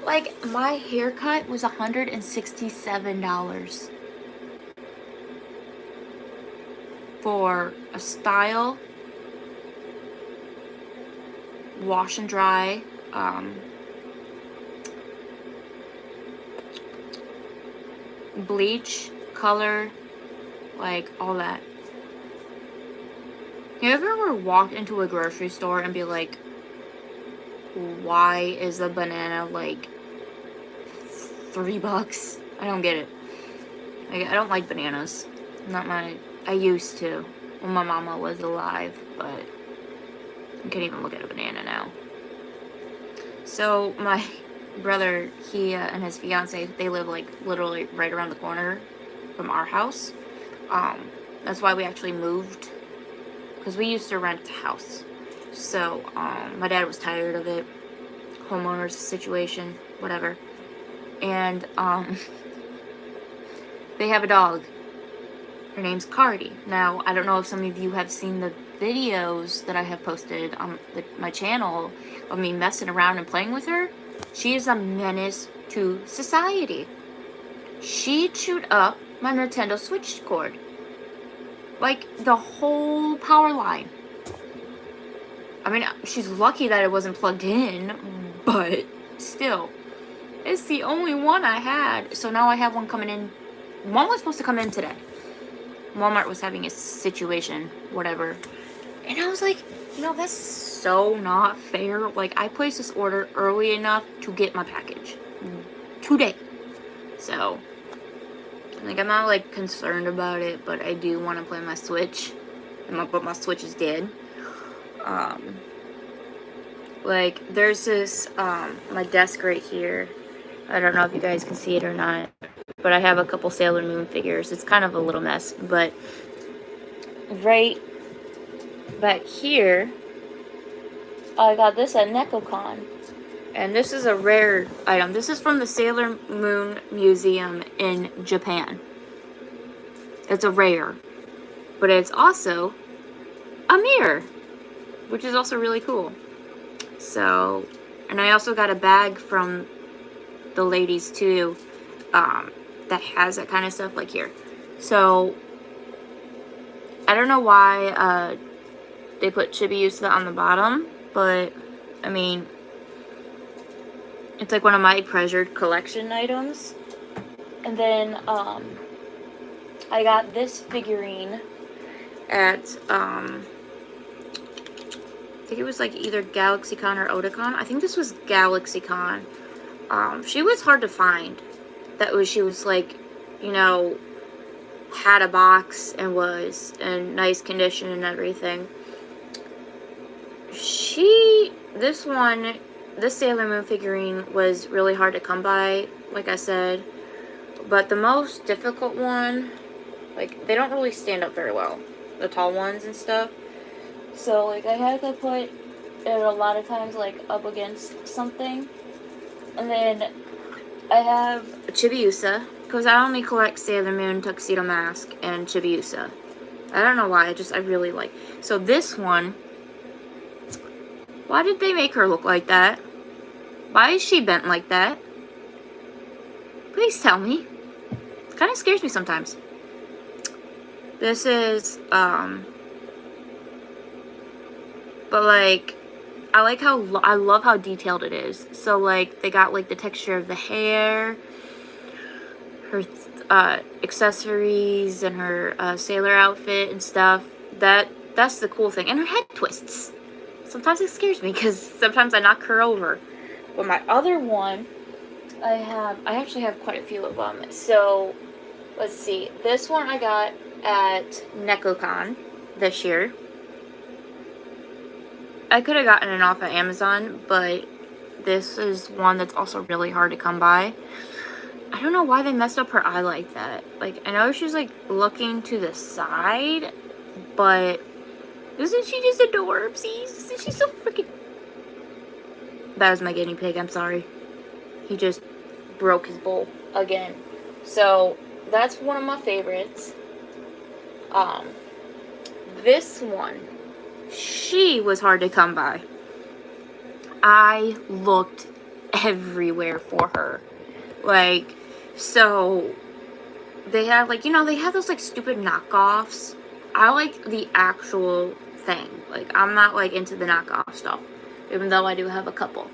Like, my haircut was $167. For a style, wash and dry, bleach, color, like, all that. You ever walk into a grocery store and be like, why is the banana, like, $3? I don't get it. Like, I don't like bananas. I used to when my mama was alive, but I can't even look at a banana now. So my brother, he and his fiance, they live, like, literally right around the corner from our house. That's why we actually moved, because we used to rent a house. So my dad was tired of it, homeowners situation, whatever. And they have a dog. Her name's Cardi. Now, I don't know if some of you have seen the videos that I have posted on my channel of me messing around and playing with her. She is a menace to society. She chewed up my Nintendo Switch cord. Like, the whole power line. I mean, she's lucky that it wasn't plugged in, but still. It's the only one I had. So now I have one coming in One was supposed to come in today. Walmart was having a situation, whatever. And I was like, you know, that's so not fair. Like, I placed this order early enough to get my package today. So, like, I'm not, like, concerned about it, but I do want to play my Switch. But my Switch is dead. Like, there's this, my desk right here. I don't know if you guys can see it or not. But I have a couple Sailor Moon figures. It's kind of a little mess. But right back here, I got this at NekoCon. And this is a rare item. This is from the Sailor Moon Museum in Japan. It's a rare. But it's also a mirror, which is also really cool. So, and I also got a bag from the ladies too, that has that kind of stuff, like here. So, I don't know why they put Chibiusa on the bottom, but I mean, it's like one of my treasured collection items. And then I got this figurine at I think it was like either GalaxyCon or Otakon. I think this was GalaxyCon. She was hard to find. She was like, you know, had a box and was in nice condition and everything. This Sailor Moon figurine was really hard to come by, like I said. But the most difficult one, like, they don't really stand up very well. The tall ones and stuff. So, like, I had to put it a lot of times, like, up against something. And then I have Chibiusa, because I only collect Sailor Moon, Tuxedo Mask, and Chibiusa. I don't know why, I really like. So this one, why did they make her look like that? Why is she bent like that? Please tell me. It kind of scares me sometimes. This is, but, like, I love how detailed it is. So, like, they got, like, the texture of the hair, her, accessories, and her, sailor outfit and stuff. That's the cool thing. And her head twists. Sometimes it scares me, because sometimes I knock her over. But my other one, I actually have quite a few of them. So, let's see. This one I got at NekoCon this year. I could have gotten it off of Amazon, but this is one that's also really hard to come by. I don't know why they messed up her eye like that. Like, I know she's, like, looking to the side, but isn't she just adorbsies? Isn't she so freaking... That was my guinea pig, I'm sorry. He just broke his bowl again. So, that's one of my favorites. This one, she was hard to come by. I looked everywhere for her. Like, so, they have, like, you know, they have those, like, stupid knockoffs. I like the actual thing. Like, I'm not, like, into the knockoff stuff, even though I do have a couple.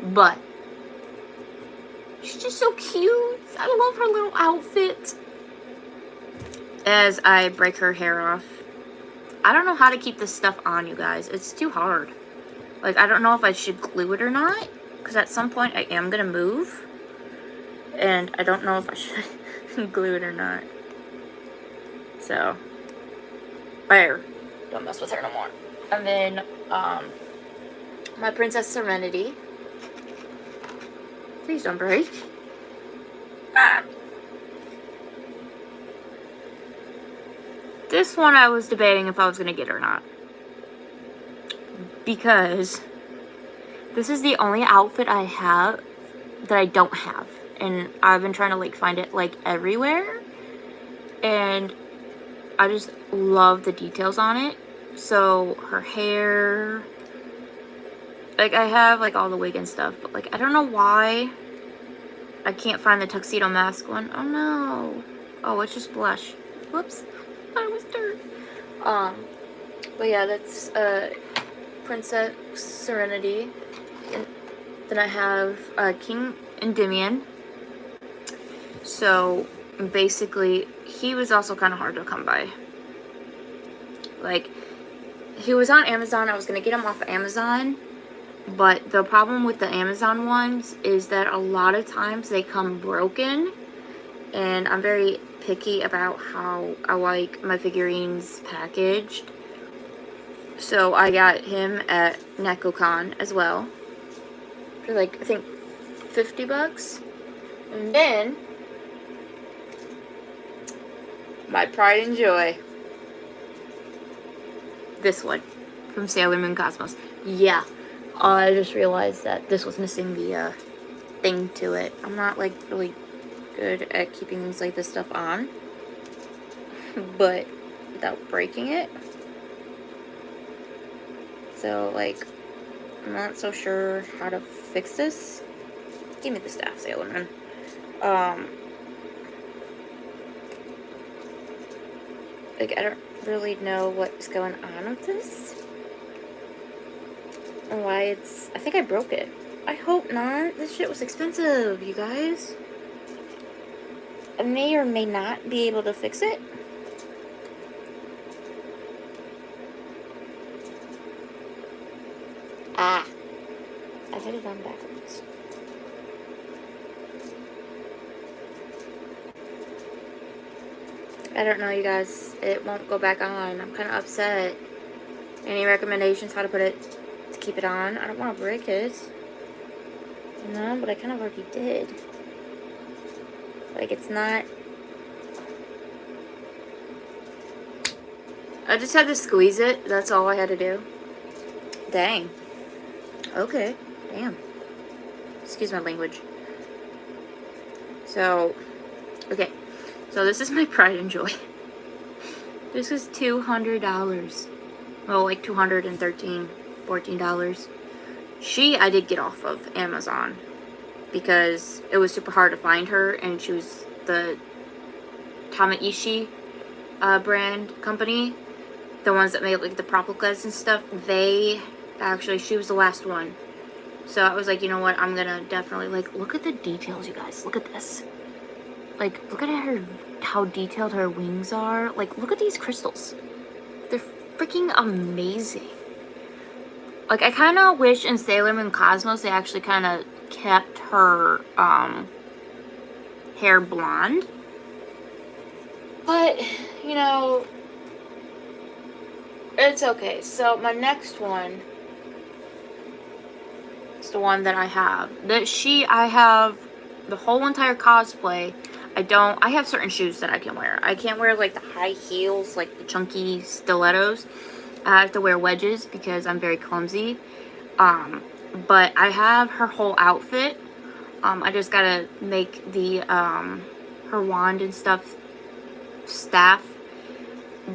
But she's just so cute. I love her little outfit. As I break her hair off. I don't know how to keep this stuff on, you guys. It's too hard. Like, I don't know if I should glue it or not. Because at some point I am going to move. And I don't know if I should glue it or not. So. There. Don't mess with her no more. And then, my Princess Serenity. Please don't break. Ah. This one I was debating if I was going to get or not. Because this is the only outfit I have that I don't have. And I've been trying to, like, find it, like, everywhere. And I just love the details on it. So, her hair... Like, I have, like, all the wig and stuff. But, like, I don't know why I can't find the Tuxedo Mask one. Oh, no. Oh, it's just blush. Whoops. I was dirt. But yeah, that's Princess Serenity. And then I have King Endymion. So basically, he was also kind of hard to come by. Like, he was on Amazon. I was going to get him off of Amazon. But the problem with the Amazon ones is that a lot of times they come broken. And I'm very picky about how I like my figurines packaged. So I got him at NekoCon as well. For like, I think, $50. And then, my pride and joy. This one. From Sailor Moon Cosmos. Yeah. I just realized that this was missing the thing to it. I'm not like really good at keeping things like this stuff on. But without breaking it. So like, I'm not so sure how to fix this. Give me the staff, Sailor Moon. Like, I don't really know what's going on with this. And why it's... I think I broke it. I hope not. This shit was expensive, you guys. I may or may not be able to fix it. Ah. I had it on backwards. I don't know, you guys. It won't go back on. I'm kind of upset. Any recommendations how to put it... to keep it on? I don't want to break it. No, but I kind of already did. Like, it's not... I just had to squeeze it. That's all I had to do. Dang. Okay. Damn. Excuse my language. So, okay. So this is my pride and joy. This is $200. Well, like $213, $14. I did get off of Amazon because it was super hard to find her, and she was the Tamaishi brand company, the ones that made like the replicas and stuff. She was the last one. So I was like, you know what, I'm gonna definitely, like, look at the details, you guys. Look at this. Like, look at her, how detailed her wings are. Like, look at these crystals. They're freaking amazing. Like, I kind of wish in Sailor Moon Cosmos they actually kind of kept her hair blonde. But, you know, it's okay. So, my next one is the one that I have. I have the whole entire cosplay. I have certain shoes that I can wear. I can't wear, like, the high heels, like the chunky stilettos. I have to wear wedges because I'm very clumsy. But I have her whole outfit. I just gotta make the, her wand and stuff, staff.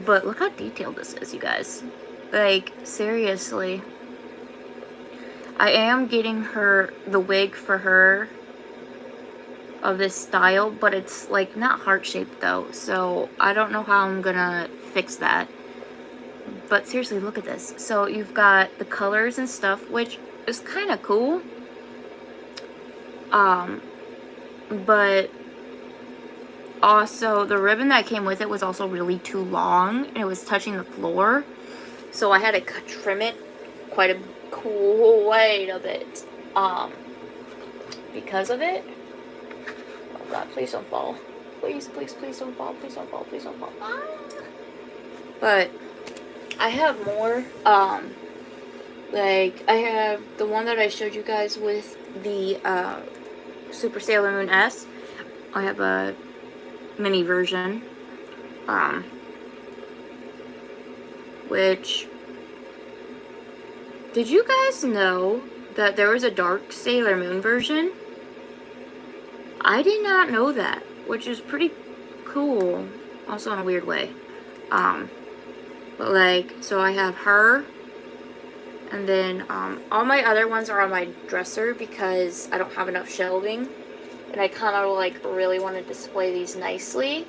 But look how detailed this is, you guys. Like, seriously. I am getting her, the wig for her of this style, but it's like not heart-shaped though, so I don't know how I'm gonna fix that. But seriously, look at this. So you've got the colors and stuff, which is kind of cool. But also the ribbon that came with it was also really too long, and it was touching the floor, so I had to trim it quite a bit because of it. Oh god, please don't fall. Please, please, please don't fall. Please don't fall. Please don't fall. Ah. But I have more. Like, I have the one that I showed you guys with the Super Sailor Moon S. I have a mini version, which, did you guys know that there was a Dark Sailor Moon version? I did not know that, which is pretty cool, also in a weird way. But like, so I have her, and then all my other ones are on my dresser because I don't have enough shelving, and I kind of like really want to display these nicely.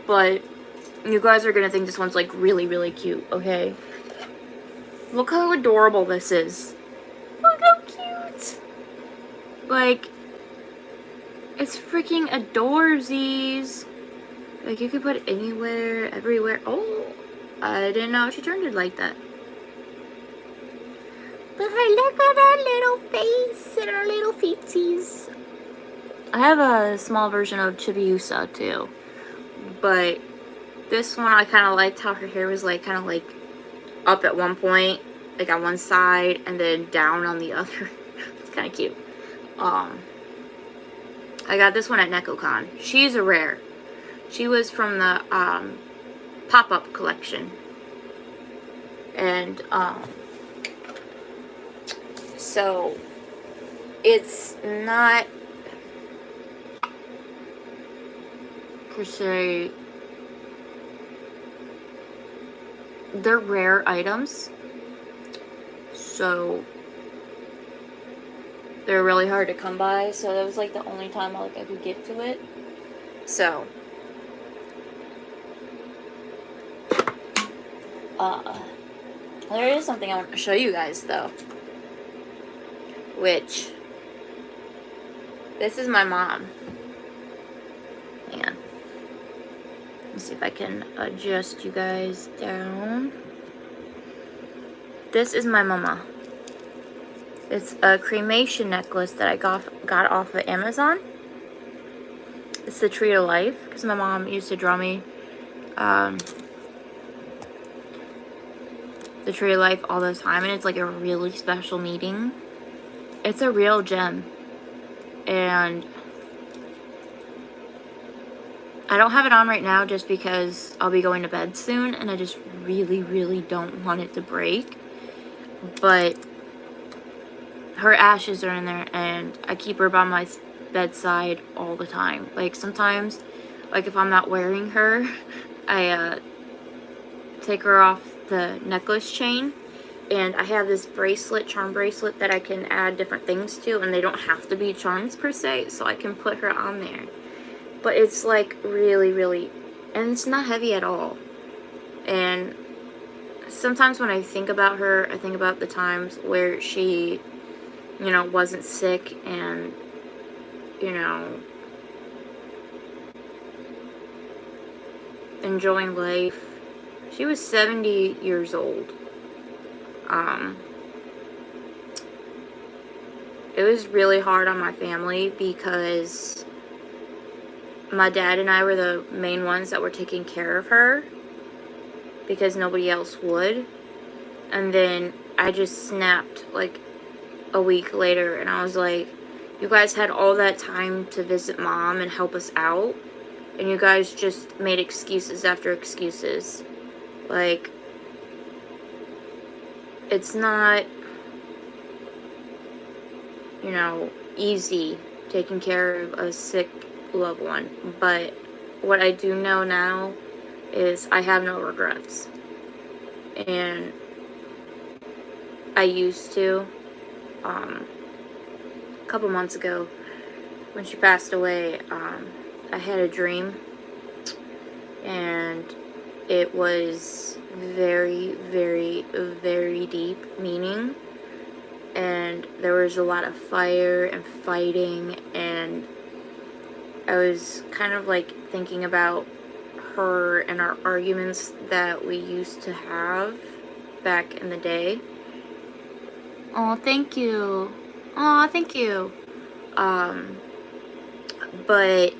But you guys are gonna think this one's like really, really cute, okay? Look how adorable this is. Look how cute. Like, It's freaking adoresies. Like, you can put it anywhere, everywhere. Oh, I didn't know she turned it like that. But look at her little face and her little feetsies. I have a small version of Chibiusa too, but this one I kind of liked how her hair was like kind of like up at one point, like on one side, and then down on the other. It's kind of cute. I got this one at NekoCon. She's a rare. She was from the pop-up collection, and so it's not per se, they're rare items, so they're really hard to come by, so that was like the only time I could get to it. So there is something I want to show you guys though, which, this is my mom. Hang on. Let's see if I can adjust you guys down. This is my mama. It's a cremation necklace that I got off of Amazon. It's the Tree of Life, because my mom used to draw me the Tree of Life all the time, and it's like a really special meeting. It's a real gem, and I don't have it on right now just because I'll be going to bed soon, and I just really don't want it to break. But her ashes are in there, and I keep her by my bedside all the time. Like, sometimes, like, if I'm not wearing her, I take her off the necklace chain, and I have this bracelet, charm bracelet, that I can add different things to, and they don't have to be charms per se, so I can put her on there. But it's like really, and it's not heavy at all. And sometimes when I think about her, I think about the times where she, you know, wasn't sick and, you know, enjoying life. She was 70 years old. It was really hard on my family because my dad and I were the main ones that were taking care of her because nobody else would. And then I just snapped like a week later, and I was like, you guys had all that time to visit mom and help us out, and you guys just made excuses after excuses. Like, it's not, you know, easy taking care of a sick loved one, but what I do know now is I have no regrets. And I used to. A couple months ago, when she passed away, I had a dream, and it was very deep meaning, and there was a lot of fire and fighting, and I was kind of like thinking about her and our arguments that we used to have back in the day. Oh, thank you. Oh, thank you. But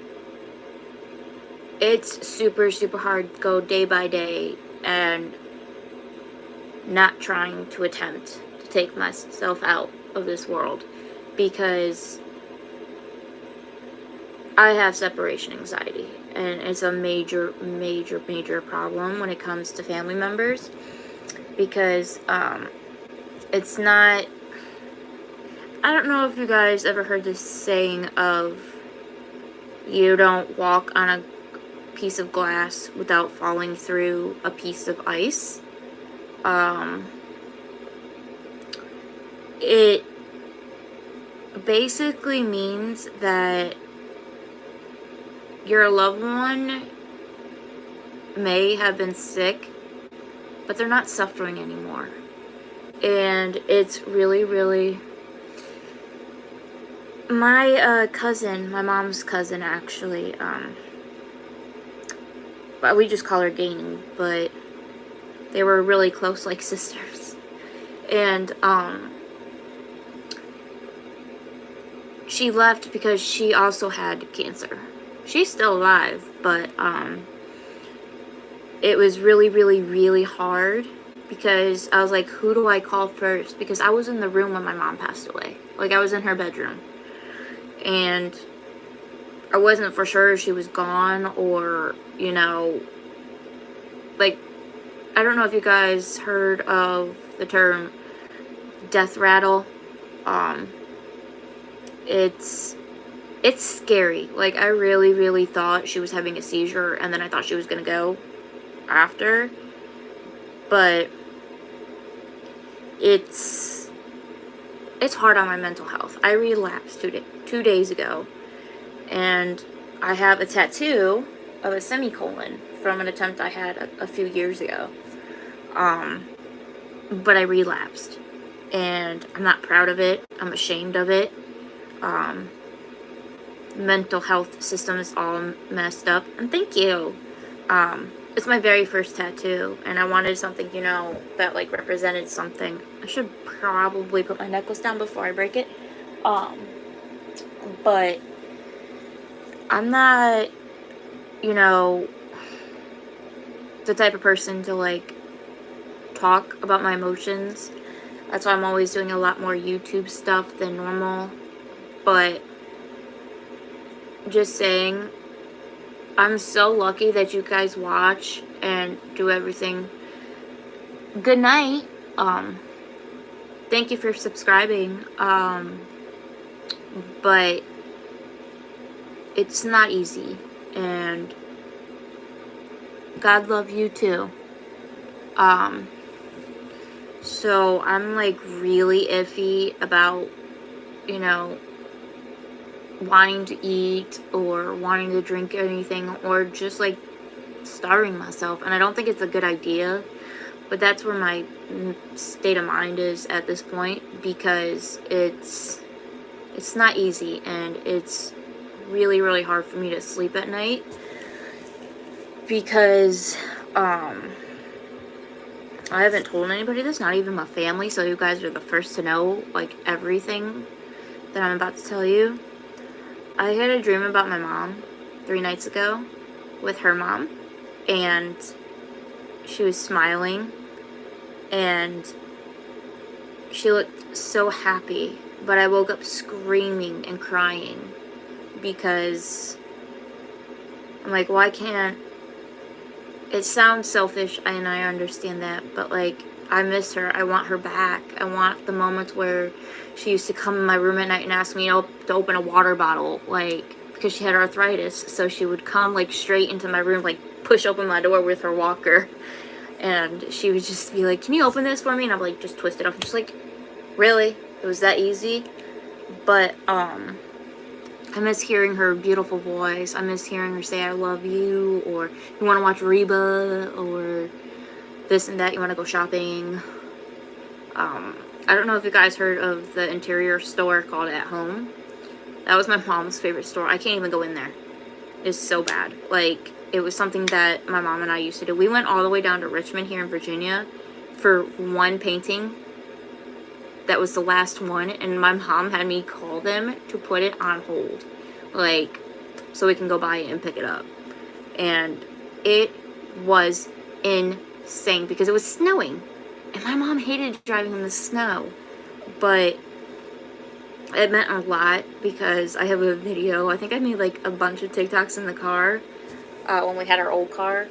it's super hard to go day by day and not trying to attempt to take myself out of this world, because I have separation anxiety, and it's a major problem when it comes to family members, because it's not, I don't know if you guys ever heard this saying of, you don't walk on a piece of glass without falling through a piece of ice. It basically means that your loved one may have been sick, but they're not suffering anymore. And it's really My cousin, my mom's cousin actually, but we just call her Gaining, but they were really close, like sisters. And, she left because she also had cancer. She's still alive, but, it was really, really, really hard because I was like, who do I call first? Because I was in the room when my mom passed away. Like, I was in her bedroom. And I wasn't for sure if she was gone or, you know, like, I don't know if you guys heard of the term death rattle. It's scary. Like, I really, really thought she was having a seizure, and then I thought she was gonna go after. But it's hard on my mental health. I relapsed 2 days ago, and I have a tattoo of a semicolon from an attempt I had a few years ago. But I relapsed, and I'm not proud of it. I'm ashamed of it. Mental health system is all messed up, and thank you. It's my very first tattoo, and I wanted something, you know, that, like, represented something. I should probably put my necklace down before I break it. But I'm not, you know, the type of person to, like, talk about my emotions. That's why I'm always doing a lot more YouTube stuff than normal. But just saying, I'm so lucky that you guys watch and do everything. Good night. Thank you for subscribing. But it's not easy, and God love you too. So I'm like really iffy about, you know, wanting to eat or wanting to drink anything or just like starving myself, and I don't think it's a good idea, but that's where my state of mind is at this point, because it's not easy, and it's really, really hard for me to sleep at night because I haven't told anybody this, not even my family, so you guys are the first to know, like, everything that I'm about to tell you. I had a dream about my mom 3 nights ago with her mom, and she was smiling, and she looked so happy, but I woke up screaming and crying because I'm like, why can't... It sounds selfish, and I understand that, but, like, I miss her. I want her back. I want the moments where she used to come in my room at night and ask me to open a water bottle, like, because she had arthritis, so she would come, like, straight into my room, like, push open my door with her walker, and she would just be like, can you open this for me? And I'm like, just twist it off. And she's like, really? It was that easy? But, I miss hearing her beautiful voice. I miss hearing her say, I love you, or you want to watch Reba, or this and that, you want to go shopping. I don't know if you guys heard of the interior store called At Home. That was my mom's favorite store. I can't even go in there. It's so bad. Like, it was something that my mom and I used to do. We went all the way down to Richmond here in Virginia for one painting. That was the last one, and my mom had me call them to put it on hold, like, so we can go buy it and pick it up. And it was insane because it was snowing, and my mom hated driving in the snow, but it meant a lot because I have a video. I think I made like a bunch of TikToks in the car when we had our old car,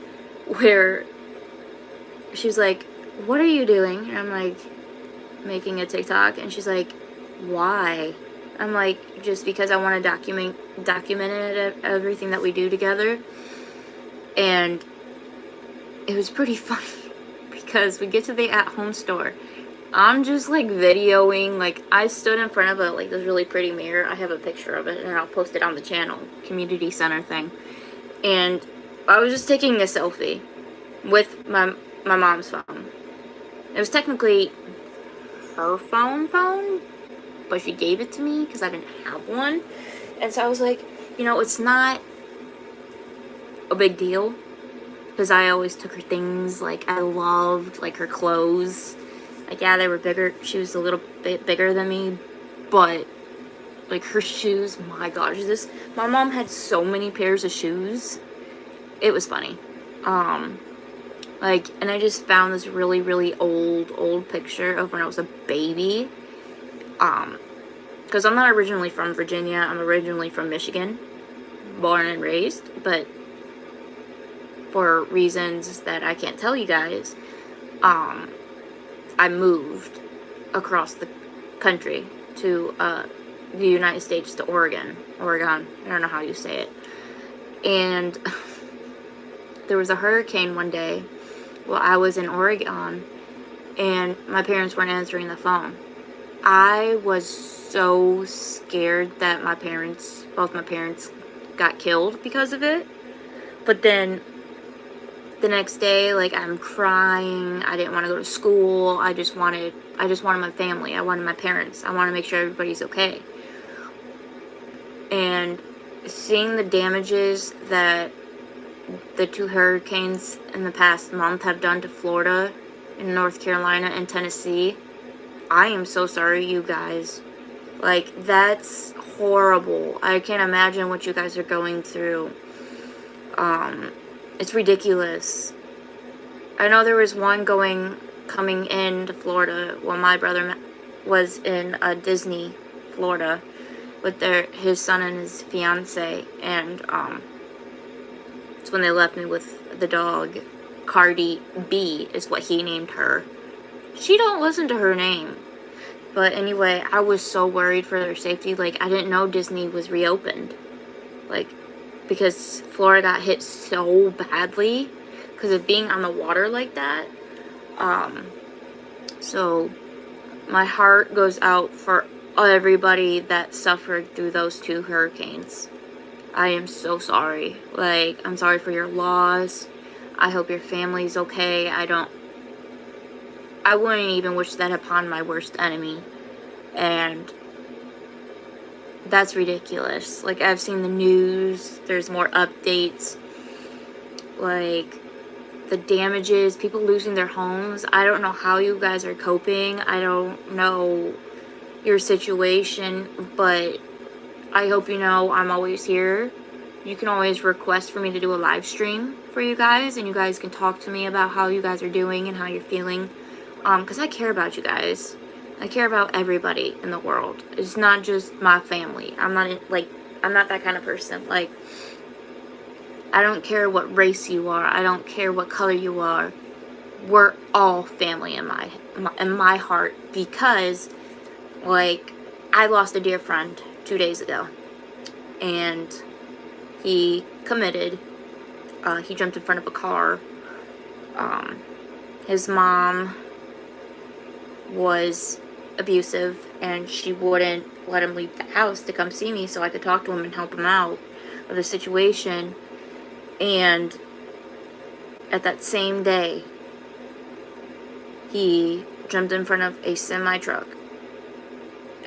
where she's like, what are you doing? And I'm like, making a TikTok. And she's like, why? I'm like, just because I want to document it, everything that we do together. And it was pretty funny because we get to the At Home store. I'm just like videoing, like I stood in front of a like this really pretty mirror. I have a picture of it and I'll post it on the channel, community center thing. And I was just taking a selfie with my mom's phone. It was technically her phone, but she gave it to me because I didn't have one. And so I was like, you know, it's not a big deal, because I always took her things. Like, I loved, like, her clothes. Like, yeah, they were bigger. She was a little bit bigger than me, but, like, her shoes, my gosh, my mom had so many pairs of shoes. It was funny. Like, and I just found this really, really old picture of when I was a baby. Because I'm not originally from Virginia. I'm originally from Michigan, born and raised, but for reasons that I can't tell you guys, I moved across the country to the United States, to Oregon. I don't know how you say it. And there was a hurricane one day while I was in Oregon, and my parents weren't answering the phone. I was so scared that both my parents got killed because of it. But then the next day, like, I'm crying. I didn't want to go to school. I just wanted my family. I wanted my parents. I wanted to make sure everybody's okay. And seeing the damages that the 2 hurricanes in the past month have done to Florida and North Carolina and Tennessee, I am so sorry, you guys. Like, that's horrible. I can't imagine what you guys are going through. It's ridiculous. I know there was one coming into Florida while my brother was in Disney, Florida, with his son and his fiance, and it's when they left me with the dog. Cardi B is what he named her. She don't listen to her name. But anyway, I was so worried for their safety. Like, I didn't know Disney was reopened. Like, because Florida got hit so badly because of being on the water like that. So my heart goes out for everybody that suffered through those 2 hurricanes. I am so sorry. Like, I'm sorry for your loss. I hope your family's okay. I wouldn't even wish that upon my worst enemy. And that's ridiculous. Like, I've seen the news. There's more updates. Like, the damages, people losing their homes. I don't know how you guys are coping. I don't know your situation, but I hope you know I'm always here. You can always request for me to do a live stream for you guys, and you guys can talk to me about how you guys are doing and how you're feeling. Because I care about you guys. I care about everybody in the world. It's not just my family. I'm not that kind of person. Like, I don't care what race you are. I don't care what color you are. We're all family in my heart, because, like, I lost a dear friend 2 days ago, and he committed. He jumped in front of a car. His mom was abusive, and she wouldn't let him leave the house to come see me so I could talk to him and help him out of the situation. And at that same day, he jumped in front of a semi-truck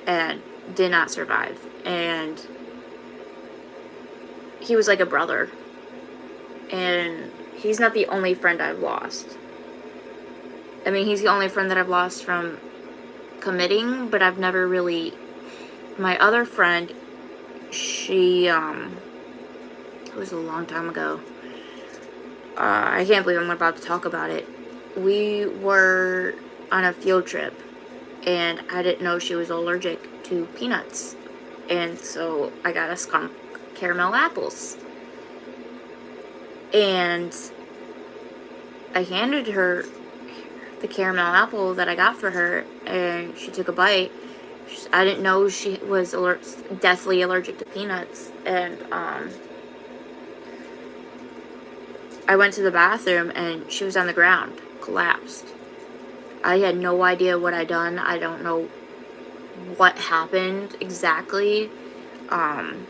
and did not survive. And he was like a brother. And he's not the only friend I've lost. I mean, he's the only friend that I've lost from committing, but I've never really... My other friend, she, it was a long time ago. I can't believe I'm about to talk about it. We were on a field trip, and I didn't know she was allergic to peanuts. And so I got us caramel apples. And I handed her the caramel apple that I got for her, and she took a bite. I didn't know she was deathly allergic to peanuts. And I went to the bathroom, and she was on the ground, collapsed. I had no idea what I'd done. I don't know what happened exactly. And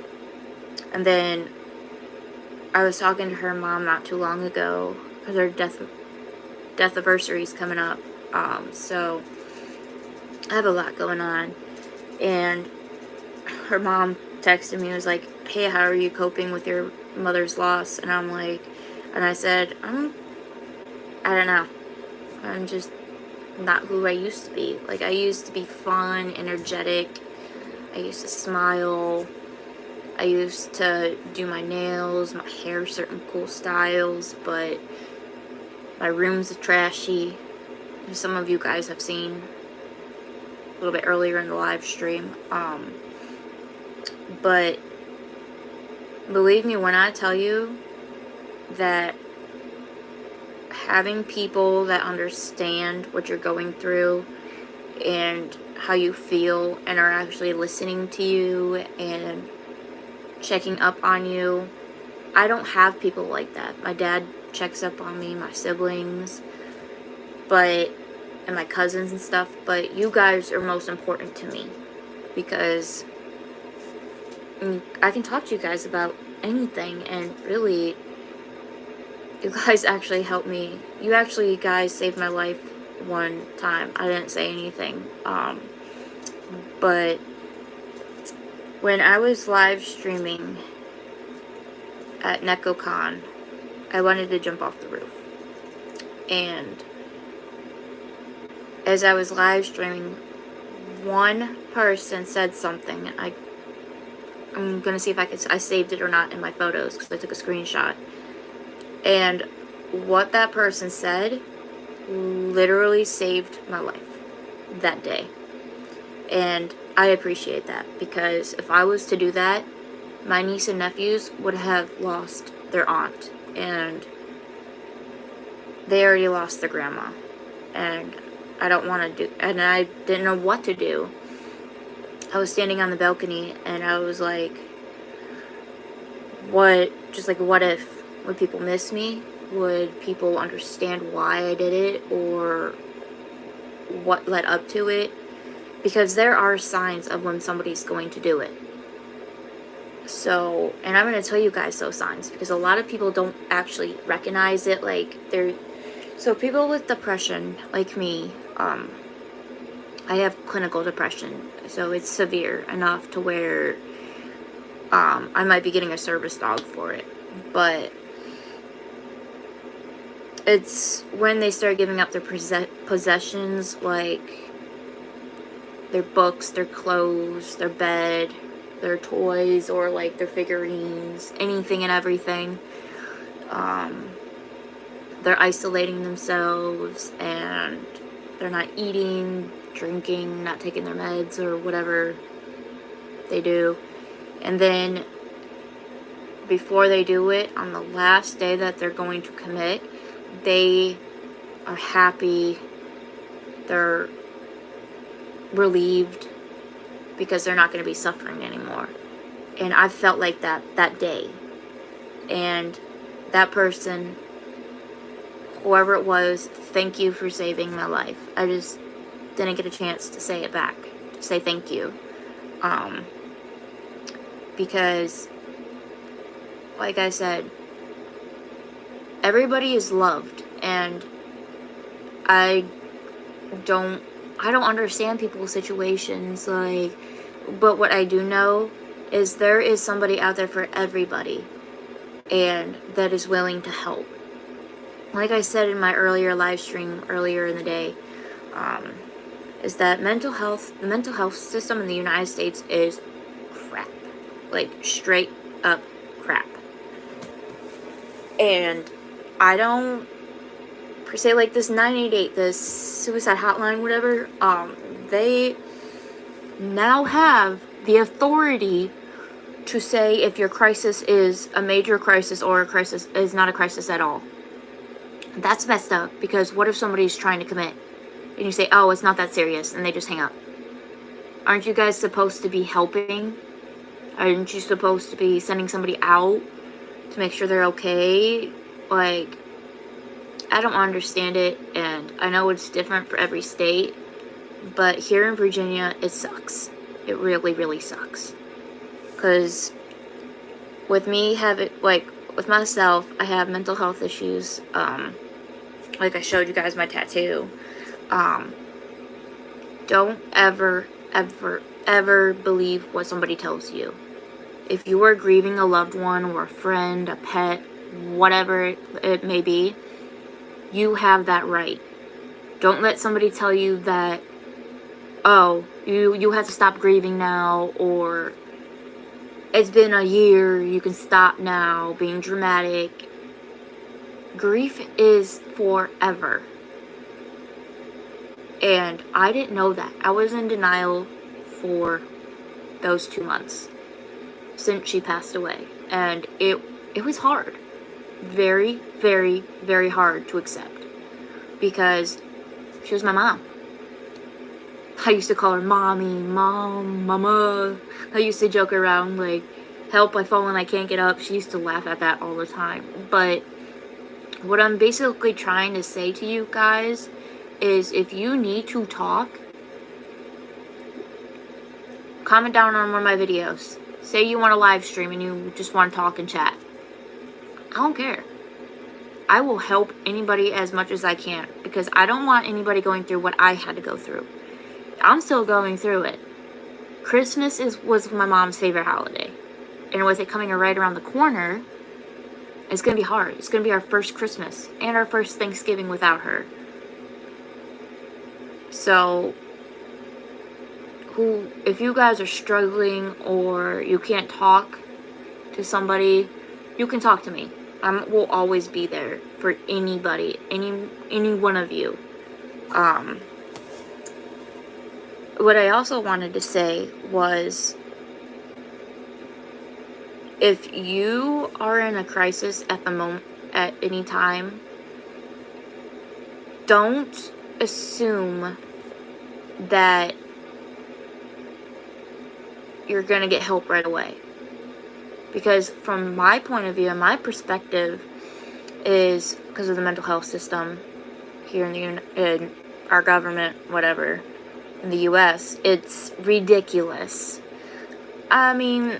then I was talking to her mom not too long ago, because her death anniversary is coming up. So I have a lot going on. and her mom texted me and was like, hey, how are you coping with your mother's loss? And I'm like, and I said, I don't know. I'm just not who I used to be. Like, I used to be fun, energetic. I used to smile. I used to do my nails, my hair, certain cool styles, but my room's trashy. Some of you guys have seen a little bit earlier in the live stream. But believe me when I tell you that having people that understand what you're going through and how you feel and are actually listening to you and checking up on you. I don't have people like that. My dad checks up on me, my siblings, and my cousins and stuff, but you guys are most important to me because I can talk to you guys about anything, and really, you guys actually helped me. You guys saved my life one time. I didn't say anything, but when I was live streaming at NecoCon, I wanted to jump off the roof. And as I was live streaming, one person said something. I'm gonna see if I saved it or not in my photos because I took a screenshot. And what that person said literally saved my life that day. And I appreciate that, because if I was to do that, my niece and nephews would have lost their aunt, and they already lost their grandma, and I don't want to do, and I didn't know what to do. I was standing on the balcony and I was like, what if, would people miss me? Would people understand why I did it, or what led up to it? Because there are signs of when somebody's going to do it. So, and I'm going to tell you guys those signs, because a lot of people don't actually recognize it. So people with depression, like me, I have clinical depression, so it's severe enough to where I might be getting a service dog for it. But it's when they start giving up their possessions, like their books, their clothes, their bed, their toys, or like their figurines, anything and everything. They're isolating themselves, and they're not eating, drinking, not taking their meds or whatever they do. And then before they do it, on the last day that they're going to commit, they are happy, they're relieved, because they're not going to be suffering anymore. And I felt like that day. And that person, whoever it was, thank you for saving my life. I just didn't get a chance to say it back, to say thank you. Because, like I said, everybody is loved, and I don't understand people's situations, but what I do know is there is somebody out there for everybody, and that is willing to help. Like I said in my earlier live stream earlier in the day, is that the mental health system in the United States is crap. Like, straight up crap. And I don't per se, like, this 988, this suicide hotline, whatever, they now have the authority to say if your crisis is a major crisis or a crisis is not a crisis at all. That's messed up, because what if somebody's trying to commit and you say, oh, it's not that serious, and they just hang up? Aren't you guys supposed to be helping? Aren't you supposed to be sending somebody out to make sure they're okay? Like, I don't understand it, and I know it's different for every state, but here in Virginia, it sucks. It really, really sucks. Because with me, with myself, I have mental health issues. Like I showed you guys my tattoo. Don't ever, ever, ever believe what somebody tells you. If you are grieving a loved one or a friend, a pet, whatever it may be, you have that right. Don't let somebody tell you that, oh, you have to stop grieving now, or it's been a year, you can stop now, being dramatic. Grief is forever. And I didn't know that. I was in denial for those 2 months since she passed away. And it was hard. Very, very, very hard to accept. Because she was my mom. I used to call her mommy, mom, mama. I used to joke around like, help, I've fallen, I can't get up. She used to laugh at that all the time. But what I'm basically trying to say to you guys is, if you need to talk, comment down on one of my videos. Say you want to live stream and you just want to talk and chat. I don't care. I will help anybody as much as I can, because I don't want anybody going through what I had to go through. I'm still going through it. Christmas was my mom's favorite holiday. And with it coming right around the corner, it's going to be hard. It's going to be our first Christmas and our first Thanksgiving without her. So, if you guys are struggling or you can't talk to somebody, you can talk to me. I will always be there for anybody, any one of you. What I also wanted to say was, if you are in a crisis at the moment, at any time, don't assume that you're going to get help right away. Because from my point of view and my perspective is, because of the mental health system here in our government, whatever, in the US, it's ridiculous. I mean,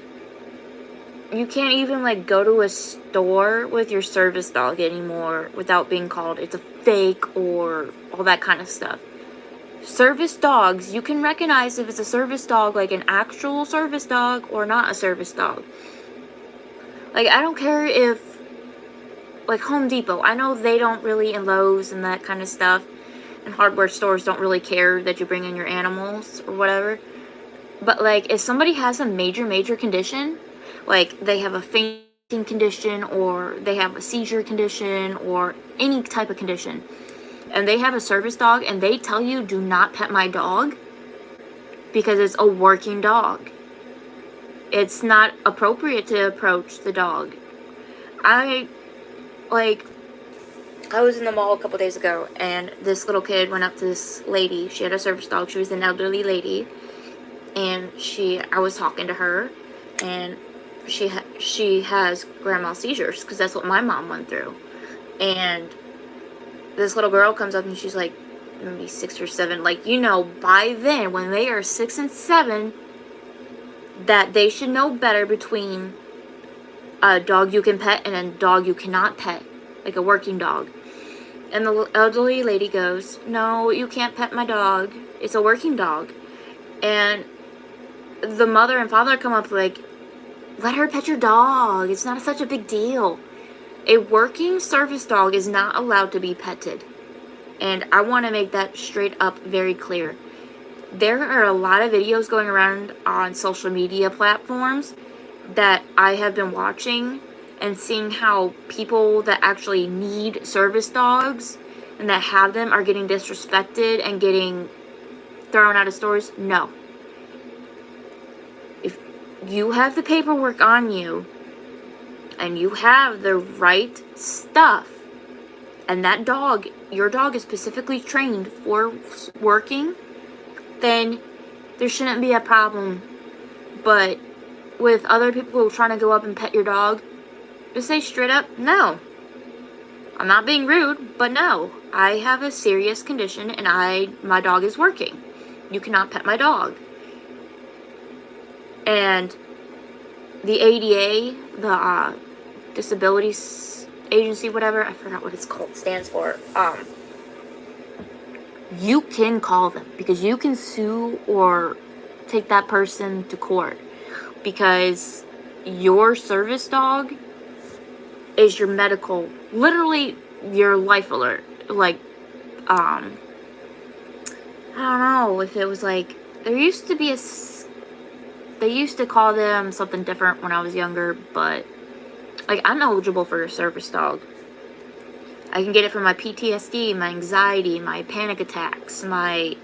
you can't even like go to a store with your service dog anymore without being called it's a fake or all that kind of stuff. Service dogs, you can recognize if it's a service dog, like an actual service dog, or not a service dog. Like, I don't care if, like, Home Depot, I know they don't really, and Lowe's and that kind of stuff, and hardware stores don't really care that you bring in your animals or whatever. But, like, if somebody has a major condition, like they have a fainting condition, or they have a seizure condition, or any type of condition, and they have a service dog, and they tell you, do not pet my dog, because it's a working dog. It's not appropriate to approach the dog. I was in the mall a couple days ago, and this little kid went up to this lady. She had a service dog. She was an elderly lady, and I was talking to her, and she has grand mal seizures, because that's what my mom went through. And this little girl comes up, and she's like, maybe 6 or 7. Like, you know, by then, when they are 6 and 7, that they should know better between a dog you can pet and a dog you cannot pet, like a working dog. And the elderly lady goes, no, you can't pet my dog. It's a working dog. And the mother and father come up like, let her pet your dog. It's not such a big deal. A working service dog is not allowed to be petted. And I want to make that straight up very clear. There are a lot of videos going around on social media platforms that I have been watching and seeing how people that actually need service dogs and that have them are getting disrespected and getting thrown out of stores. No. If you have the paperwork on you and you have the right stuff, and that dog, your dog is specifically trained for working, then there shouldn't be a problem. But with other people trying to go up and pet your dog, just say straight up, no. I'm not being rude, but no. I have a serious condition and my dog is working. You cannot pet my dog. And the ADA, the Disabilities Agency, whatever, I forgot what it's called, stands for, you can call them, because you can sue or take that person to court, because your service dog is your medical, literally your life alert. Like, I don't know if it was like, there used to be they used to call them something different when I was younger, but like, I'm eligible for a service dog. I can get it for my PTSD, my anxiety, my panic attacks, my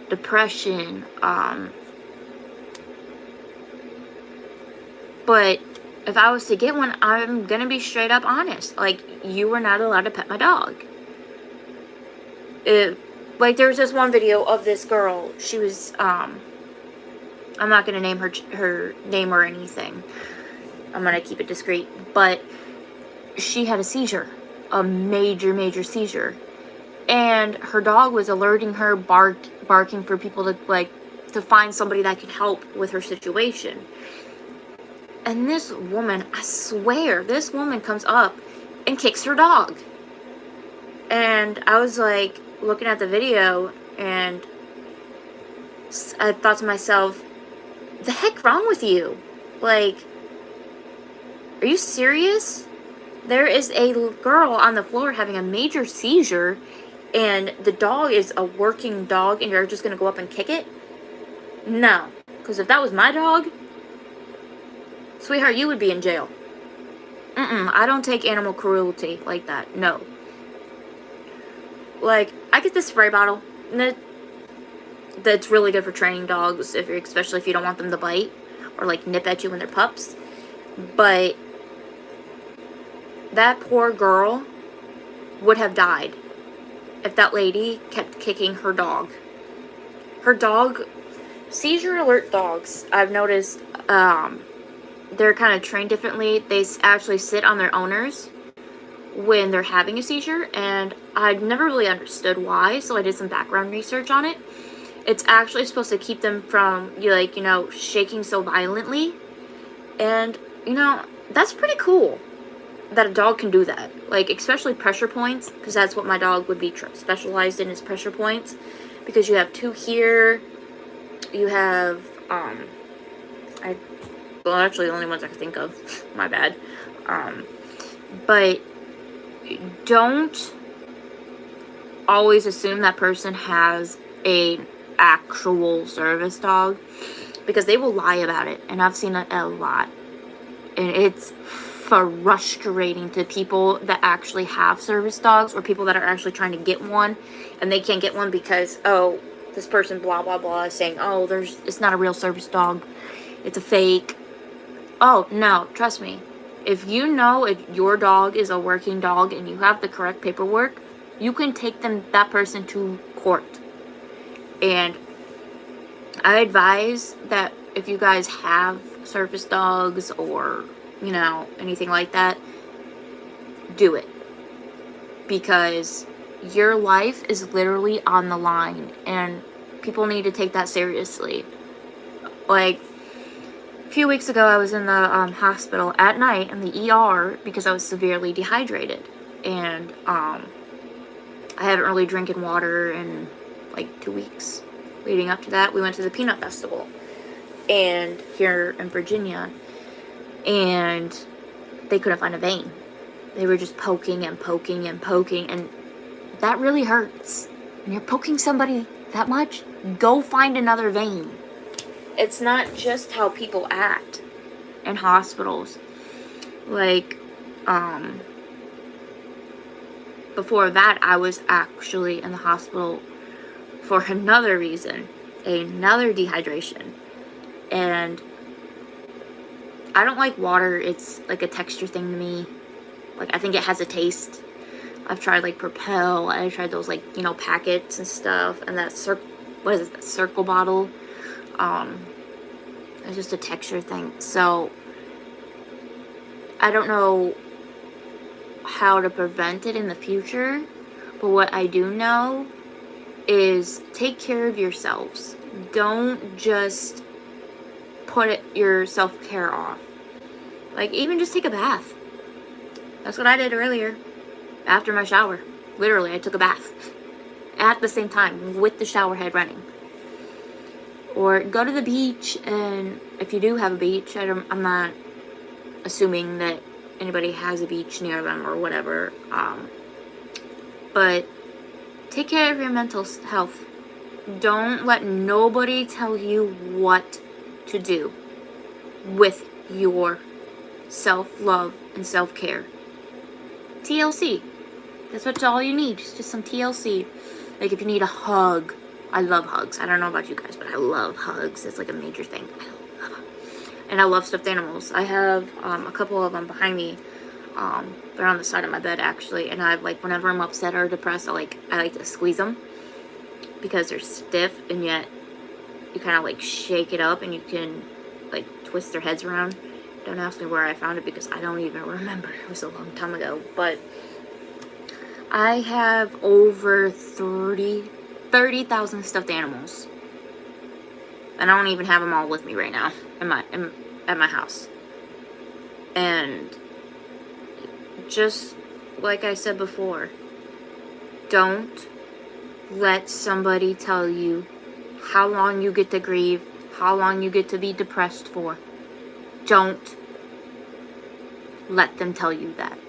depression, but if I was to get one, I'm gonna be straight up honest. Like, you were not allowed to pet my dog. Like, there was this one video of this girl. She was, I'm not gonna name her name or anything. I'm gonna keep it discreet. But she had a seizure. A major seizure. And her dog was alerting her, barking for people to find somebody that could help with her situation. And this woman, I swear, this woman comes up and kicks her dog. And I was like, looking at the video, and I thought to myself, the heck wrong with you? Like, are you serious? There is a girl on the floor having a major seizure, and the dog is a working dog, and you're just going to go up and kick it? No. Because if that was my dog, sweetheart, you would be in jail. I don't take animal cruelty like that. No. Like, I get this spray bottle that's really good for training dogs, especially if you don't want them to bite or like nip at you when they're pups. But that poor girl would have died if that lady kept kicking her dog. Her dog, seizure alert dogs, I've noticed, they're kind of trained differently. They actually sit on their owners when they're having a seizure, and I'd never really understood why, so I did some background research on it. It's actually supposed to keep them from, shaking so violently, and, that's pretty cool that a dog can do that. Like, especially pressure points, because that's what my dog would be specialized in, is pressure points, because you have 2 here, you have, well, actually, the only ones I can think of, my bad, but don't always assume that person has a actual service dog, because they will lie about it, and I've seen it a lot, and it's frustrating to people that actually have service dogs, or people that are actually trying to get one, and they can't get one because, oh, this person blah blah blah is saying, oh, it's not a real service dog, it's a fake. Oh, no, trust me. If you know if your dog is a working dog and you have the correct paperwork, you can take that person to court. And I advise that if you guys have service dogs or, anything like that, do it. Because your life is literally on the line, and people need to take that seriously. Like, a few weeks ago, I was in the hospital at night in the ER because I was severely dehydrated. And I haven't really drinking water in like 2 weeks. Leading up to that, we went to the Peanut Festival and here in Virginia, and they couldn't find a vein. They were just poking and poking and poking, and that really hurts. When you're poking somebody that much, go find another vein. It's not just how people act in hospitals. Like, before that, I was actually in the hospital for another reason, another dehydration. And I don't like water. It's like a texture thing to me. Like, I think it has a taste. I've tried like Propel. I tried those packets and stuff, and that circle bottle. It's just a texture thing. So I don't know how to prevent it in the future, but what I do know is take care of yourselves. Don't just put your self-care off. Like, even just take a bath. That's what I did earlier after my shower. Literally, I took a bath at the same time with the shower head running. Or go to the beach, and if you do have a beach, I'm not assuming that anybody has a beach near them or whatever, but take care of your mental health. Don't let nobody tell you what to do with your self-love and self-care. TLC. That's all you need. Just some TLC. Like if you need a hug. I love hugs. I don't know about you guys, but I love hugs. It's like a major thing. I love them. And I love stuffed animals. I have a couple of them behind me. They're on the side of my bed actually. And I've like, whenever I'm upset or depressed, I like to squeeze them. Because they're stiff, and yet you kind of like shake it up and you can like twist their heads around. Don't ask me where I found it because I don't even remember. It was a long time ago. But I have over 30,000 stuffed animals. And I don't even have them all with me right now at my house. And just like I said before, don't let somebody tell you how long you get to grieve, how long you get to be depressed for. Don't let them tell you that.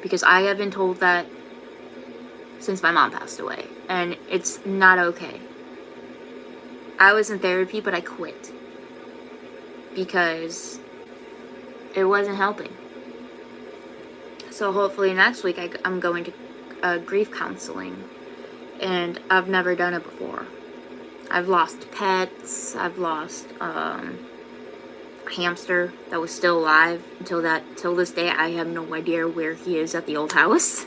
Because I have been told that since my mom passed away. And it's not okay. I was in therapy, but I quit. Because it wasn't helping. So hopefully next week I'm going to grief counseling. And I've never done it before. I've lost pets. I've lost a hamster that was still alive till this day. I have no idea where he is at the old house.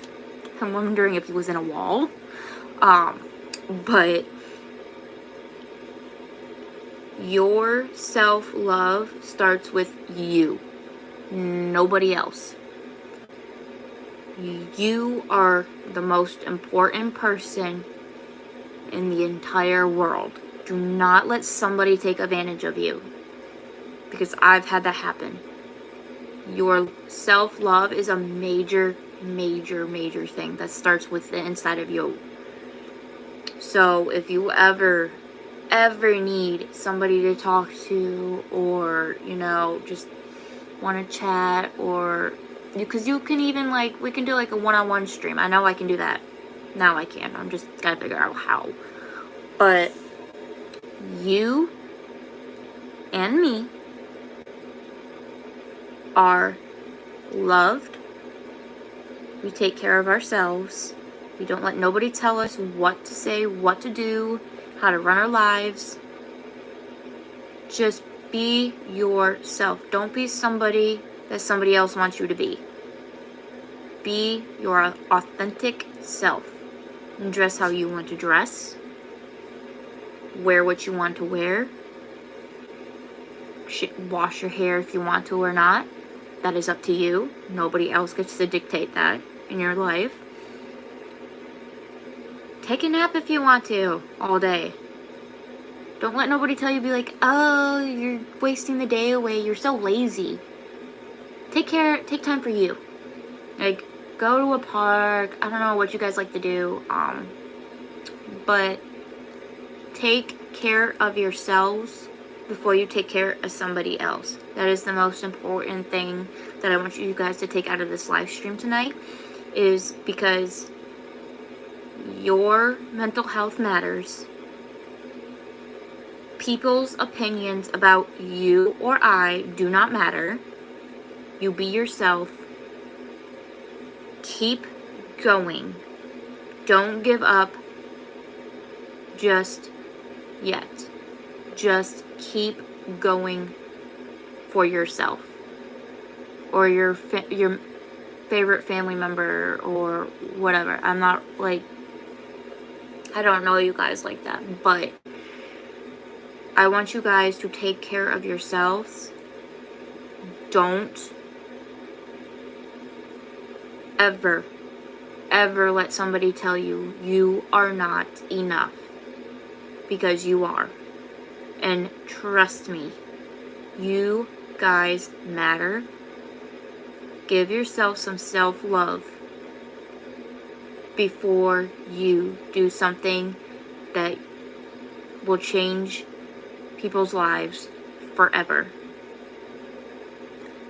I'm wondering if he was in a wall. But your self-love starts with you. Nobody else. You are the most important person in the entire world. Do not let somebody take advantage of you. Because I've had that happen. Your self-love is a major, major, major thing that starts with the inside of you. So if you ever need somebody to talk to, or, you know, just want to chat, or because you can even, like, we can do like a one-on-one stream. I know I can do that. Now I can. I'm just gotta figure out how. But you and me are loved. We take care of ourselves. We don't let nobody tell us what to say, what to do, how to run our lives. Just be yourself. Don't be somebody that somebody else wants you to be. Be your authentic self. And dress how you want to dress. Wear what you want to wear. Wash your hair if you want to or not. That is up to you. Nobody else gets to dictate that in your life. Take a nap if you want to all day. Don't let nobody tell you, be like, oh, you're wasting the day away. You're so lazy. Take time for you. Like, go to a park. I don't know what you guys like to do. But take care of yourselves before you take care of somebody else. That is the most important thing that I want you guys to take out of this live stream tonight, is because your mental health matters. People's opinions about you or I do not matter. You be yourself. Keep going. Don't give up just yet. Just keep going for yourself, or your favorite family member, or whatever. I'm not like, I don't know you guys like that, but I want you guys to take care of yourselves. Don't ever let somebody tell you you are not enough, because you are. And trust me, you guys matter. Give yourself some self-love before you do something that will change people's lives forever.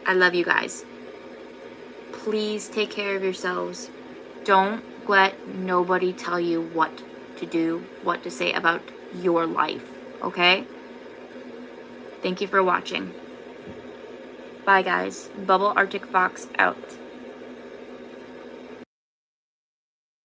I love you guys. Please take care of yourselves. Don't let nobody tell you what to do, what to say about your life, okay? Thank you for watching. Bye, guys. Bubble Arctic Fox out.